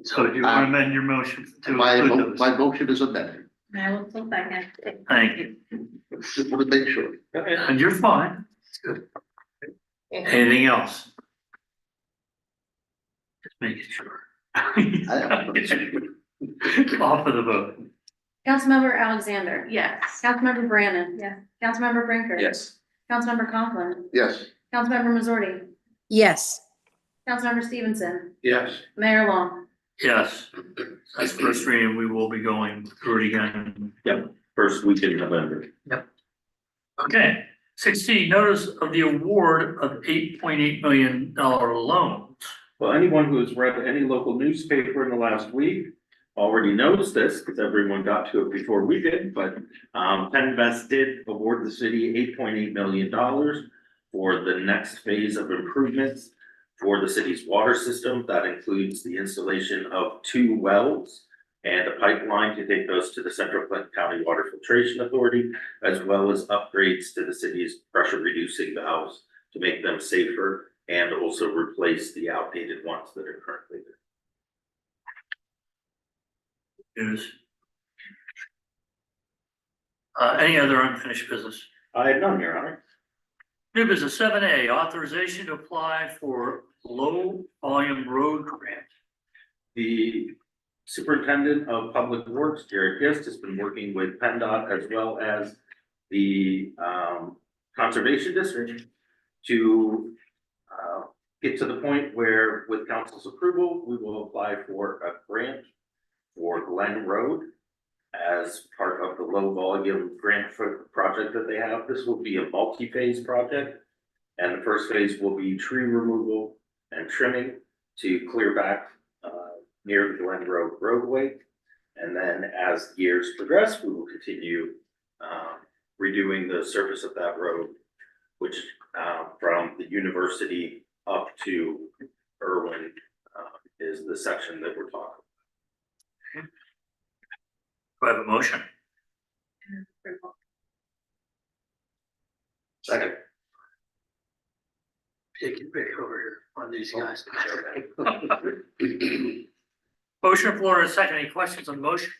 So do you want to amend your motion to My, include those? my motion is amended, I will still second. Thank you. just want to make sure. And you're fine. It's good. Anything else? Just making sure. Call for the vote. Councilmember Alexander. Yes. Councilmember Brannan. Yes. Councilmember Brinker. Yes. Councilmember Conklin. Yes, Councilmember Missouri. yes, Councilmember Stevenson. Yes. Mayor Long. Yes. That's first reading. We will be going through it again. First week in November. Okay. 16, notice of the award of $8.8 million loan. Well, anyone who has read any local newspaper in the last week already knows this, because everyone got to it before we did, but Penvest did award the city $8.8 million for the next phase of improvements for the city's water system. That includes the installation of 2 wells and a pipeline to take those to the Central Clinton County Water Filtration Authority, as well as upgrades to the city's pressure reducing valves to make them safer and also replace the outdated ones that are currently there. News. Any other unfinished business? I had none, Your Honor. New business 7A, authorization to apply for low volume road grant. The Superintendent of Public Works, Jared Gist, has been working with PennDOT as well as the Conservation District to get to the point where, with council's approval, we will apply for a grant for Glen Road as part of the low volume grant for project that they have. This will be a multi-phase project. And the first phase will be tree removal and trimming to clear back near the Glen Road roadway. And then as years progress, we will continue redoing the surface of that road, which from the university up to Irwin is the section that we're talking. Do I have a motion? second. Take it back over here on these guys. Motion, floor is second. Any questions on the motion?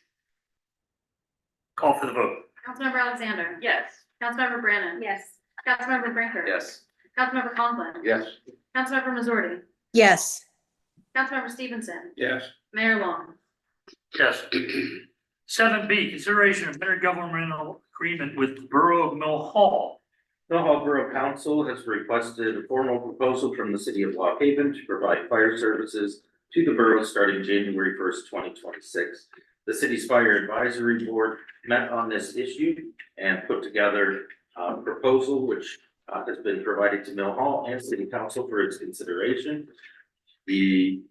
Call for the vote. Councilmember Alexander. Yes. Councilmember Brannan. Yes. Councilmember Brinker. Yes. Councilmember Conklin. Yes, Councilmember Missouri. yes, Councilmember Stevenson. Yes. Mayor Long. Yes. 7B, consideration of intergovernmental agreement with the Borough of Mill Hall. The Hall Borough Council has requested a formal proposal from the city of Lock Haven to provide fire services to the borough starting January 1st, 2026. The city's fire advisory board met on this issue and put together a proposal which has been provided to Mill Hall and City Council for its consideration. The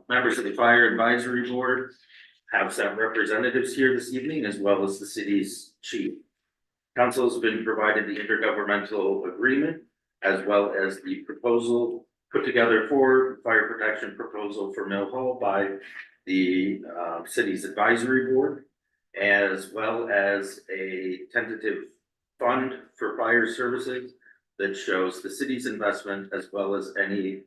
members of the fire advisory board have sent representatives here this evening, as well as the city's chief. Council has been provided the intergovernmental agreement, as well as the proposal put together for fire protection proposal for Mill Hall by the city's advisory board, as well as a tentative fund for fire services that shows the city's investment, as well as any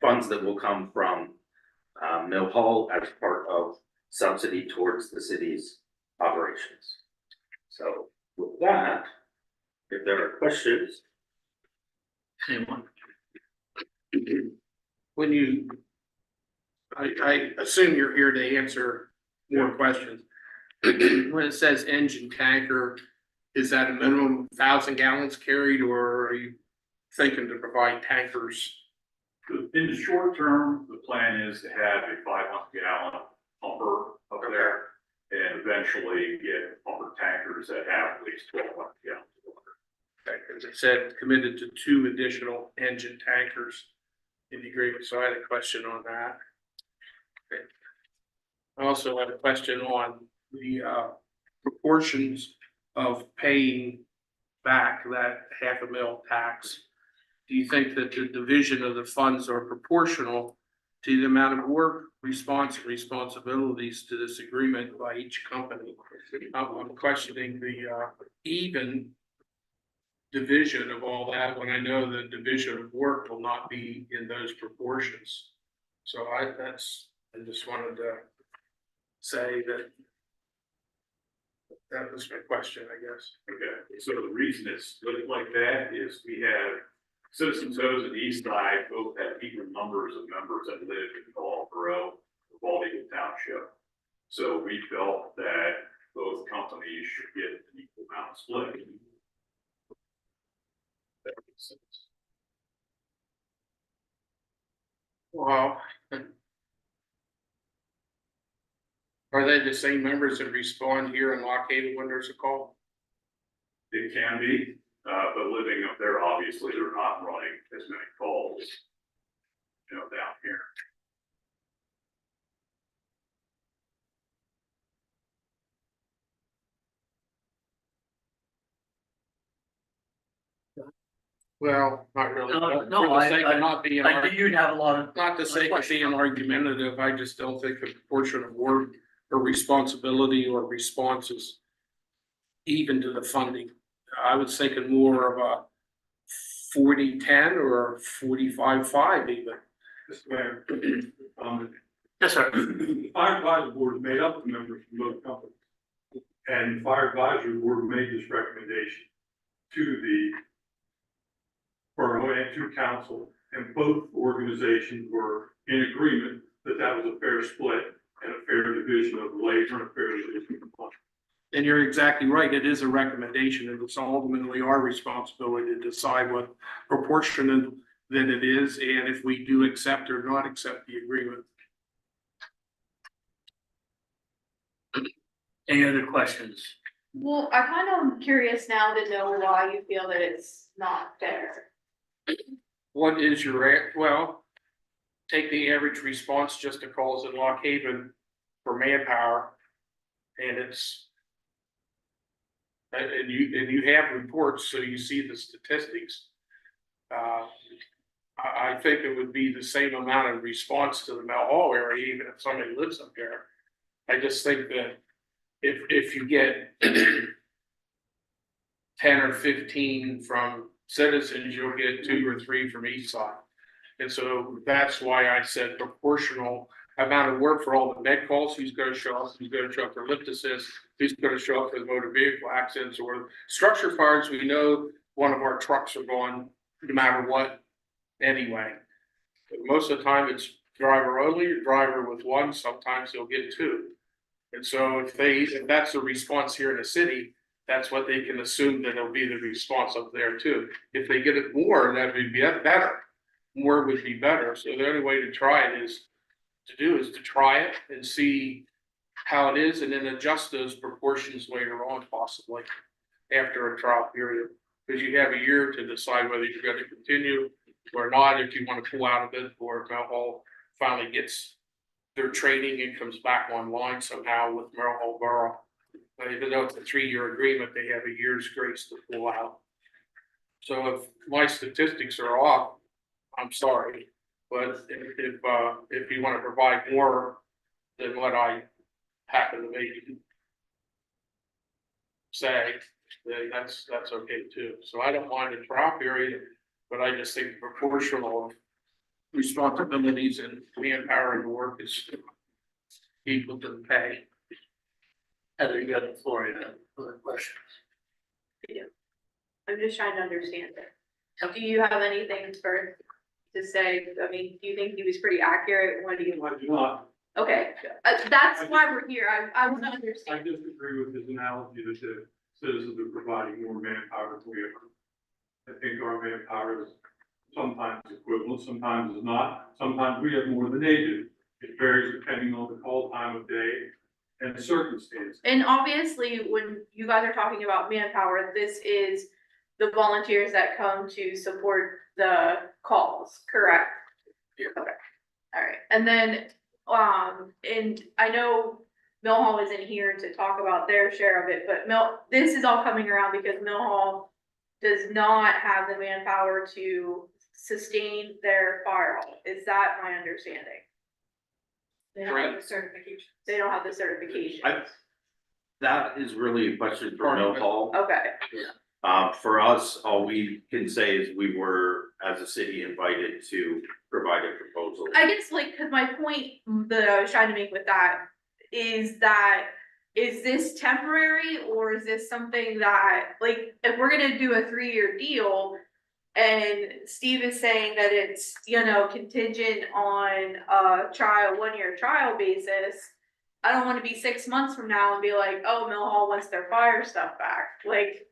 funds that will come from Mill Hall as part of subsidy towards the city's operations. So with that, if there are questions. Anyone? When you, I assume you're here to answer more questions. When it says engine tanker, is that a minimum 1,000 gallons carried, or are you thinking to provide tankers? In the short term, the plan is to have a 500-gallon pumper up there and eventually get pumper tankers that have at least 1,200 gallons of water. Okay, because it said committed to 2 additional engine tankers in the agreement, so I had a question on that. Okay. I also had a question on the proportions of paying back that $500,000 tax. Do you think that the division of the funds are proportional to the amount of work, response, and responsibilities to this agreement by each company. I'm questioning the even division of all that when I know the division of work will not be in those proportions. So I just wanted to say that that was my question, I guess. Okay, so the reason it's split like that is we have Citizens O's and East Side both have equal numbers of members that live in Ball Borough, Bald Eagle Township. So we felt that both companies should get an equal amount split. That makes sense. Well, are they the same members that respond here in Lock Haven when there's a call? It can be, but living up there, obviously, they're not running as many calls, you know, down here. Well, not really. No, For the sake of not being, I think you'd have a lot of. not the sake of being argumentative, I just don't think the proportion of work or responsibility or responses even to the funding. I was thinking more of a 40-10 or 45-5 even. Mr. Mayor, Yes, sir. the Fire Advisory Board is made up of members from both companies. And the Fire Advisory Board made this recommendation to the borough and to council, and both organizations were in agreement that that was a fair split and a fair division of labor and a fair division of money. And you're exactly right, it is a recommendation, and it's ultimately our responsibility to decide what proportion that it is, and if we do accept or not accept the agreement. Any other questions? Well, I kind of am curious now to know why you feel that it's not fair. What is your, well, take the average response just to calls in Lock Haven for manpower. And it's, and you have reports, so you see the statistics. I think it would be the same amount of response to the Mel Hall area, even if somebody lives up there. I just think that if you get 10 or 15 from citizens, you'll get 2 or 3 from each side. And so that's why I said proportional amount of work for all the med calls, who's gonna show up, who's gonna show up for lift assist, who's gonna show up for the motor vehicle accidents or structure fires. We know one of our trucks are gone no matter what anyway. But most of the time it's driver only, or driver with 1, sometimes they'll get 2. And so if that's the response here in the city, that's what they can assume that it'll be the response up there too. If they get it more, that would be better. More would be better. So the only way to try it is to try it and see how it is and then adjust those proportions later on, possibly after a trial period. Because you have a year to decide whether you're going to continue or not, if you want to pull out of it, or if Mel Hall finally gets their training and comes back online somehow with Mel Hall Borough. Even though it's a 3-year agreement, they have a year's grace to pull out. So if my statistics are off, I'm sorry, but if you want to provide more than what I happen to maybe say, then that's okay too. So I don't mind a trial period, but I just think proportional responsibilities and manpower and work is equal to the pay. Heather, you got the floor, you have other questions? I'm just trying to understand it. Do you have anything first to say? I mean, do you think he was pretty accurate? What do you? I do not. Okay, that's why we're here. I want to I understand. disagree with his analogy that the citizens are providing more manpower than we are. I think our manpower is sometimes equivalent, sometimes is not. Sometimes we have more than they do. It varies depending on the call time of day and the circumstance. And obviously, when you guys are talking about manpower, this is the volunteers that come to support the calls, correct? Yeah. Okay, all right, and then, and I know Mill Hall isn't here to talk about their share of it, but this is all coming around because Mill Hall does not have the manpower to sustain their fire hall. Is that my understanding? They don't have the certification. They don't have the certification. That is really a question for Mill Hall. Okay, For us, all we can say is we were, as a city, invited to provide a proposal. I guess like, cause my point that I was trying to make with that is this temporary or is this something that, like, if we're gonna do a 3-year deal and Steve is saying that it's, contingent on a 1-year trial basis, I don't wanna be 6 months from now and be like, oh, Mill Hall wants their fire stuff back, like.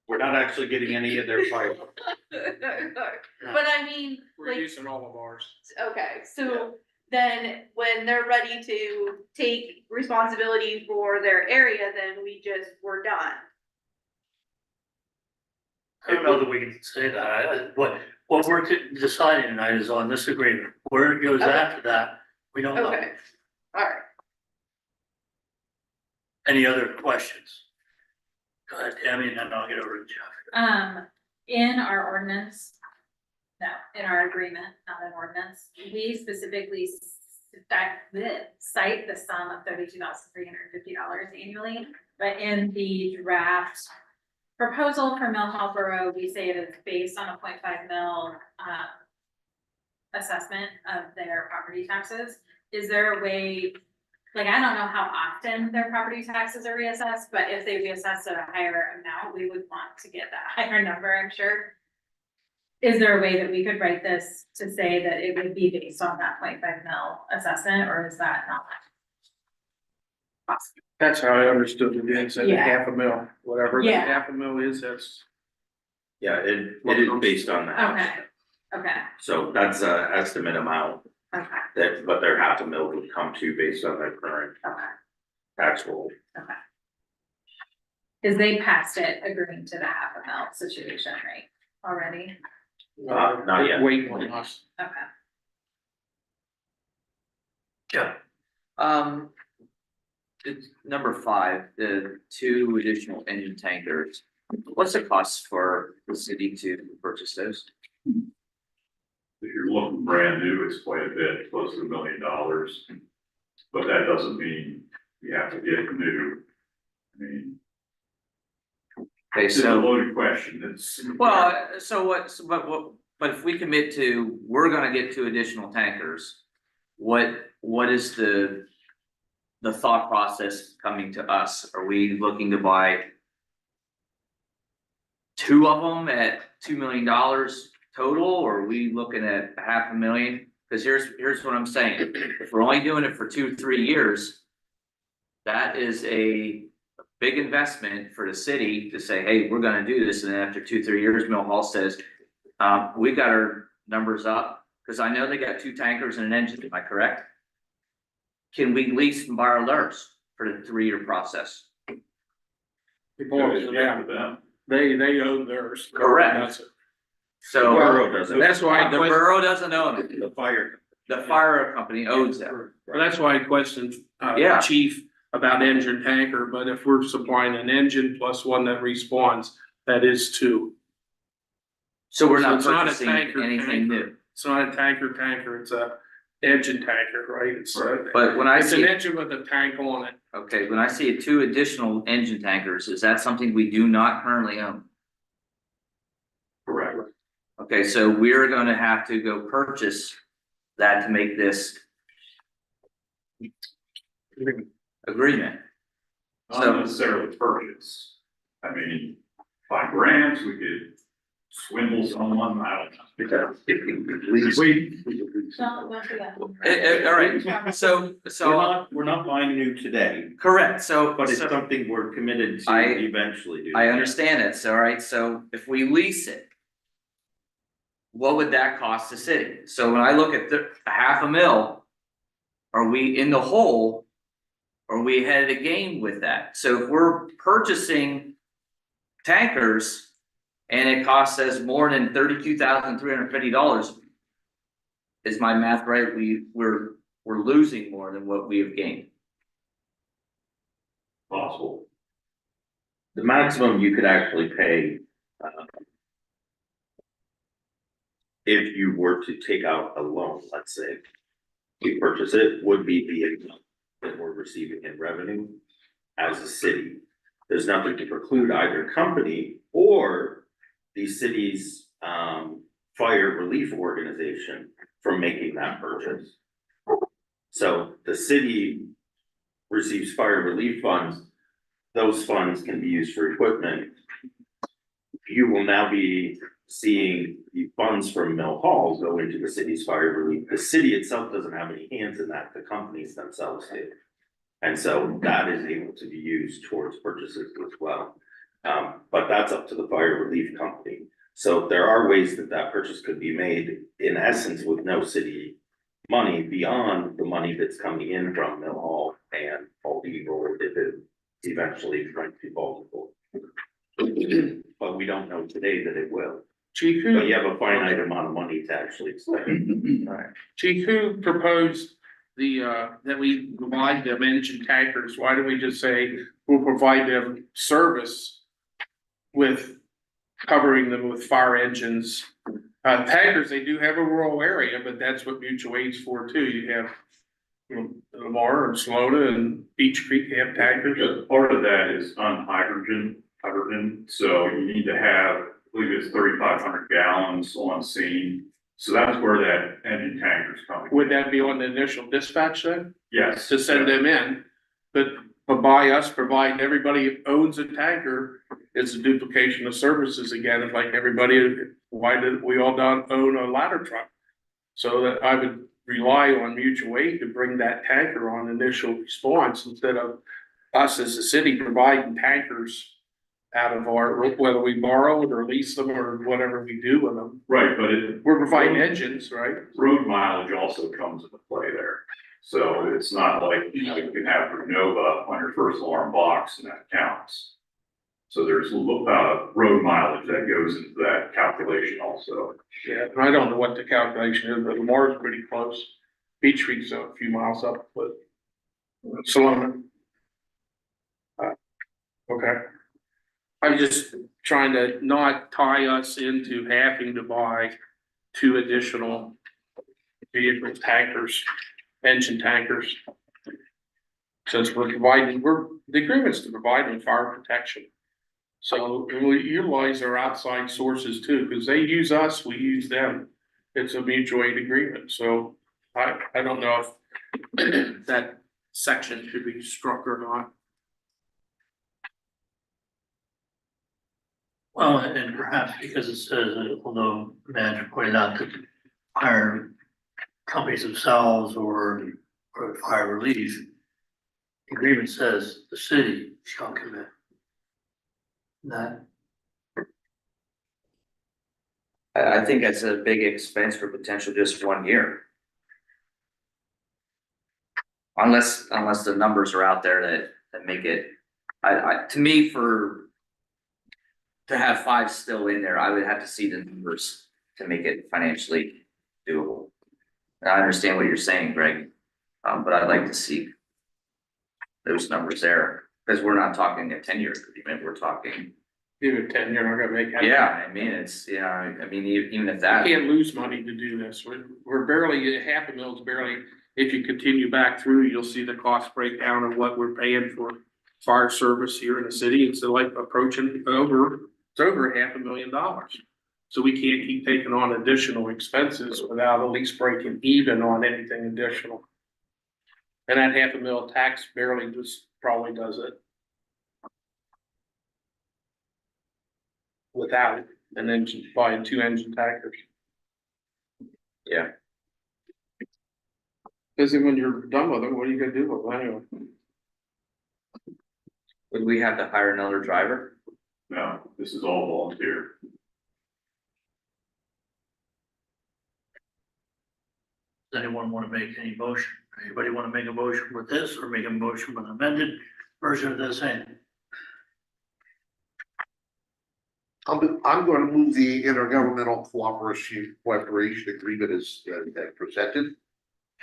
We're not actually getting any of their fire. But I mean, We're like, using all of ours. okay, so then when they're ready to take responsibility for their area, then we're done. I don't know that we can say that. What we're deciding tonight is on this agreement. Where it goes Okay. after that, we don't know. Okay, alright. Any other questions? Go ahead, Tammy, and then I'll get over to Jeff. In our ordinance, no, in our agreement, not an ordinance, we specifically cite the sum of $32,350 annually, but in the draft proposal for Mill Hall Borough, we say it is based on a 0.5 mil assessment of their property taxes. Is there a way, like, I don't know how often their property taxes are reassessed, but if they reassess at a higher amount, we would want to get that higher number, I'm sure. Is there a way that we could write this to say that it would be based on that 0.5 mil assessment, or is that not possible? That's how I understood it, it's at Yeah. $500,000, whatever that Yeah. $500,000 is, that's. Yeah, it is based on the house. Okay, okay, So that's a estimate amount okay, that, what their $500,000 would come to based on their current okay, tax roll. okay. Cause they passed it agreeing to the $500,000 situation, right, already? Not yet. Waiting on us. Okay. Jeff, It's number 5, the 2 additional engine tankers. What's the cost for the city to purchase those? If you're looking brand new, it's quite a bit, close to $1 million. But that doesn't mean you have to get new. I mean, Okay, it's a so, loaded question, it's. well, so but if we commit to, we're gonna get 2 additional tankers, what is the thought process coming to us? Are we looking to buy 2 of them at $2 million total, or are we looking at $500,000? Cause here's what I'm saying, if we're only doing it for 2-3 years, that is a big investment for the city to say, hey, we're gonna do this, and then after 2-3 years, Mill Hall says, we got our numbers up, cause I know they got 2 tankers and an engine, am I correct? Can we lease and borrow theirs for the 3-year process? Yeah, Them. they own theirs. Correct. That's it. So Borough doesn't. That's why I the question, borough doesn't own it, The fire. the fire company owns them. that's why I questioned, Yeah. chief about engine tanker, but if we're supplying an engine plus one that respawns, that is 2. So we're So not it's not a purchasing tanker anything tanker. new. It's not a tanker, it's a engine tanker, right? It's But when I it's an see, engine with a tank on it. okay, when I see 2 additional engine tankers, is that something we do not currently own? Correct. Okay, so we're gonna have to go purchase that to make this agreement. Not So- necessarily purchase. I mean, by grants, we could swindle someone, I don't know. Lease. Don't go through that. All right, so, We're not buying new today, correct, so. but it's so- something we're committed to I- eventually do. I understand it, so, all right, so if we lease it. What would that cost the city? So when I look at the $500,000. Are we in the hole? Are we ahead of the game with that? So if we're purchasing tankers. And it costs us more than $32,350. Is my math right? We're losing more than what we have gained. Possible. The maximum you could actually pay. If you were to take out a loan, let's say. we purchase it would be the income that we're receiving in revenue as a city. There's nothing to preclude either company or the city's fire relief organization from making that purchase. So the city receives fire relief funds. Those funds can be used for equipment. You will now be seeing the funds from Mill Hall go into the city's fire relief. The city itself doesn't have any hands in that, the companies themselves do. And so that is able to be used towards purchases as well. But that's up to the fire relief company. So there are ways that that purchase could be made, in essence, with no city money beyond the money that's coming in from Mill Hall and Bald Eagle if it eventually might be multiple. But we don't know today that it will. Chief, But you have a finite amount of money to actually spend. Chief, who proposed that we provide them engine tankers? Why don't we just say we'll provide them service with covering them with fire engines? Tankers, they do have a rural area, but that's what mutual aid's for too. You have, Lamar and Sloda and Beach Creek have tankers. Because part of that is on hydrogen, so you need to have, I believe it's 3,500 gallons on scene. So that's where that engine tanker's coming. Would that be on the initial dispatch then? Yes. To send them in, but by us providing everybody owns a tanker, it's a duplication of services again. It's like everybody, why did we all don't own a ladder truck? So that I would rely on mutual aid to bring that tanker on initial response instead of us as a city providing tankers out of our, whether we borrow it or lease them or whatever we do with them. Right, but We're providing engines, right? road mileage also comes into play there. So it's not like, you can have Renova on your first alarm box and that counts. So there's road mileage that goes into that calculation also. Yeah, and I don't know what the calculation is, but Lamar's pretty close. Beach Creek's a few miles up, but Salona. Okay. I'm just trying to not tie us into having to buy 2 additional vehicle tankers, engine tankers. Since we're providing, the agreement's to provide them fire protection. So we utilize our outside sources too, because they use us, we use them. It's a mutual aid agreement, so I don't know if that section should be struck or not. Well, and perhaps because it says, although manager pointed out that hire companies themselves or fire relief, the agreement says the city shall commit. That, I think that's a big expense for potential just 1 year. Unless the numbers are out there that make it, to me, to have 5 still in there, I would have to see the numbers to make it financially doable. And I understand what you're saying, Greg, but I'd like to see those numbers there, because we're not talking a 10-year agreement, we're talking. Even 10, you're not gonna make. Yeah, I mean, it's, I mean, even if You that. can't lose money to do this. We're barely, $500,000 barely, if you continue back through, you'll see the cost breakdown of what we're paying for fire service here in the city. It's like approaching it's over $500,000. So we can't keep taking on additional expenses without at least breaking even on anything additional. And that $500,000 tax barely just probably does it. Without it, and then just buying 2 engine tankers. Yeah. Cause then when you're done with them, what are you gonna do with them anyway? Would we have to hire another driver? No, this is all volunteer. does anyone want to make any motion? Anybody want to make a motion with this or make a motion with an amended version of this in? I'm going to move the intergovernmental cooperation agreement as presented.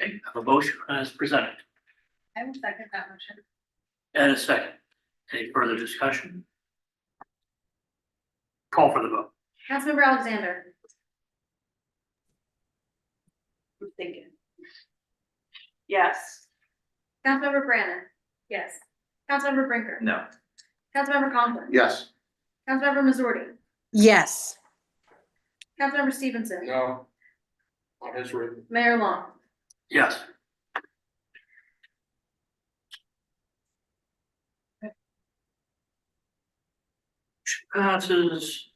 Okay, I have a motion as presented I will second that motion. and a second. Any further discussion? Call for the vote. Councilmember Alexander. I'm thinking. Yes. Councilmember Brandon. Yes. Councilmember Brinker. No. Councilmember Conklin. Yes. Councilmember Missouri. yes, Councilmember Stevenson. No. On his written. Mayor Long. Yes. Passes.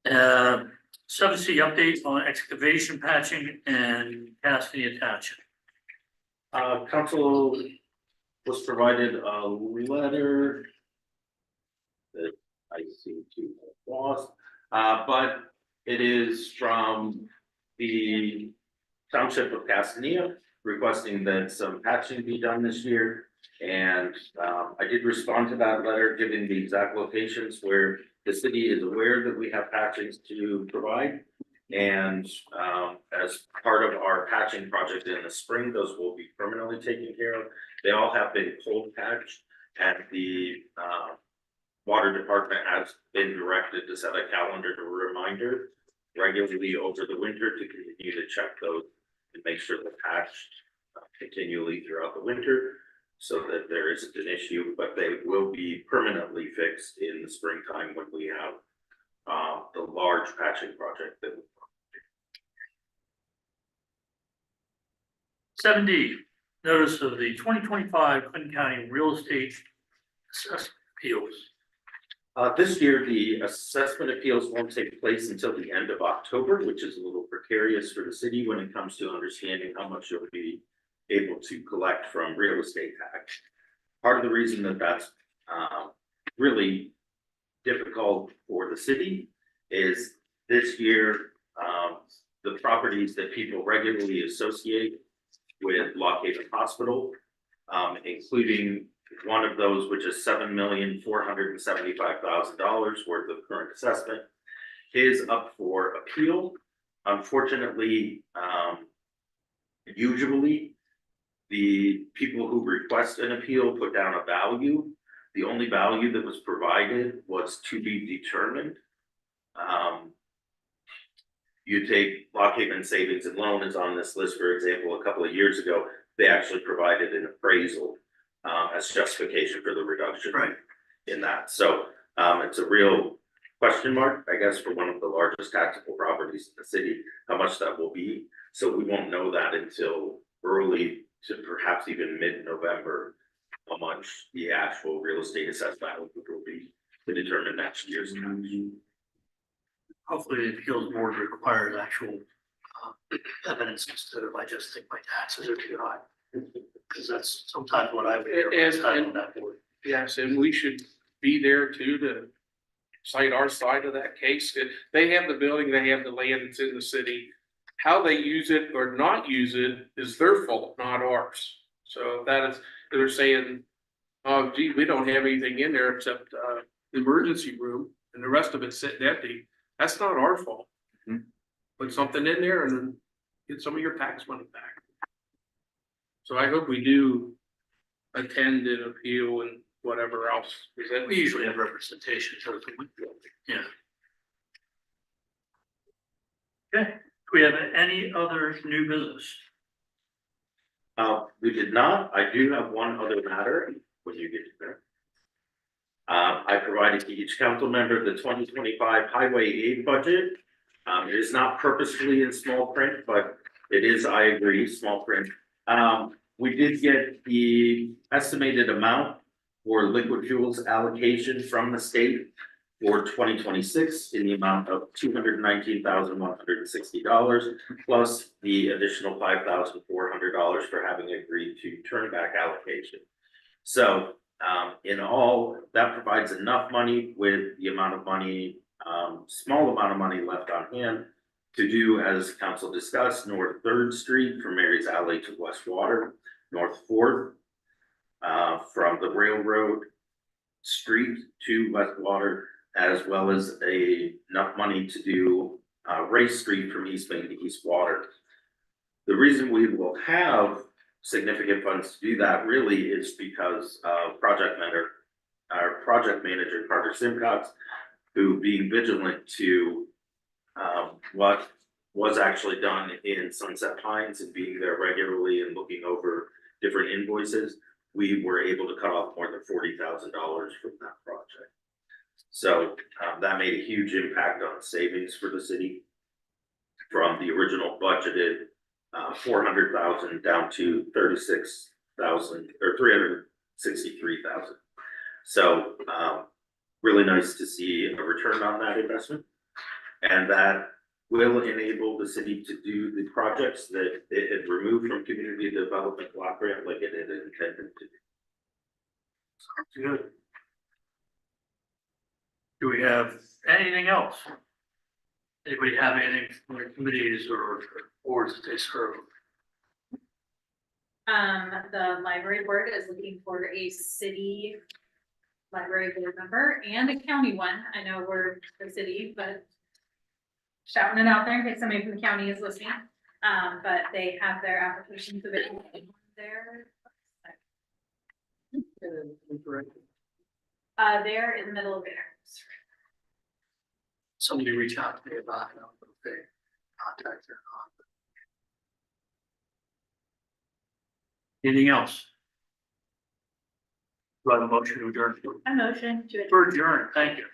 7C update on excavation patching and Cassidy Township. Council was provided a letter that I seem to have lost, but it is from the Township of Castanea requesting that some patching be done this year. And I did respond to that letter, giving the exact locations where the city is aware that we have patchings to provide. And as part of our patching project in the spring, those will be permanently taken care of. They all have been cold patched, and the water department has been directed to set a calendar to reminder regularly over the winter to continue to check those and make sure they're patched continually throughout the winter, so that there isn't an issue, but they will be permanently fixed in the springtime when we have the large patching project that. 7D, notice of the 2025 Clinton County Real Estate Assessment Appeals. This year, the assessment appeals won't take place until the end of October, which is a little precarious for the city when it comes to understanding how much you'll be able to collect from real estate tax. Part of the reason that that's really difficult for the city is this year, the properties that people regularly associate with Lock Haven Hospital, including one of those, which is $7,475,000 worth of current assessment, is up for appeal. Unfortunately, usually the people who request an appeal put down a value. The only value that was provided was to be determined. You take Lock Haven Savings and Loan is on this list, for example. A couple of years ago, they actually provided an appraisal as justification for the reduction in that. So it's a real question mark, I guess, for one of the largest taxable properties in the city, how much that will be. So we won't know that until early to perhaps even mid-November, how much the actual real estate assessed value will be to determine next year's tax. Hopefully the appeals board requires actual evidence instead of I just think my taxes are too high. Because that's sometimes what I would hear on that board. Yes, and we should be there too to cite our side of that case. They have the building, they have the land that's in the city. How they use it or not use it is their fault, not ours. So that is, they're saying, oh gee, we don't have anything in there except the emergency room and the rest of it's sitting empty. That's not our fault. Put something in there and then get some of your tax money back. So I hope we do attend and appeal and whatever else. Is that We usually have representation. So yeah. Okay, do we have any other new business? We did not. I do have one other matter when you get to there. I provided to each council member the 2025 highway aid budget. It is not purposefully in small print, but it is, I agree, small print. We did get the estimated amount for liquid fuels allocation from the state for 2026 in the amount of $219,160, plus the additional $5,400 for having agreed to turn back allocation. So in all, that provides enough money with the amount of money, small amount of money left on hand to do, as council discussed, North 3rd Street from Mary's Alley to West Water, North 4th, from the Railroad Street to West Water, as well as enough money to do Race Street from East Main to East Water. The reason we will have significant funds to do that really is because our project manager, Carter Simcox, who, being vigilant to what was actually done in Sunset Pines and being there regularly and looking over different invoices, we were able to cut off more than $40,000 from that project. So that made a huge impact on savings for the city from the original budgeted 400,000 down to 36,000 or 363,000. So really nice to see a return on that investment, and that will enable the city to do the projects that it had removed from community development block grant like it had intended to do. Good. Do we have anything else? Anybody have anything from their committees or boards that they serve? The library board is looking for a city library board member and a county one. I know we're the city, but shouting it out there in case somebody from the county is listening. But they have their applications available there. They're in the middle of there. Somebody reach out to me about it, if they contact or not. Anything else? Do I have a motion to adjourn? A motion to. For adjourn, thank you.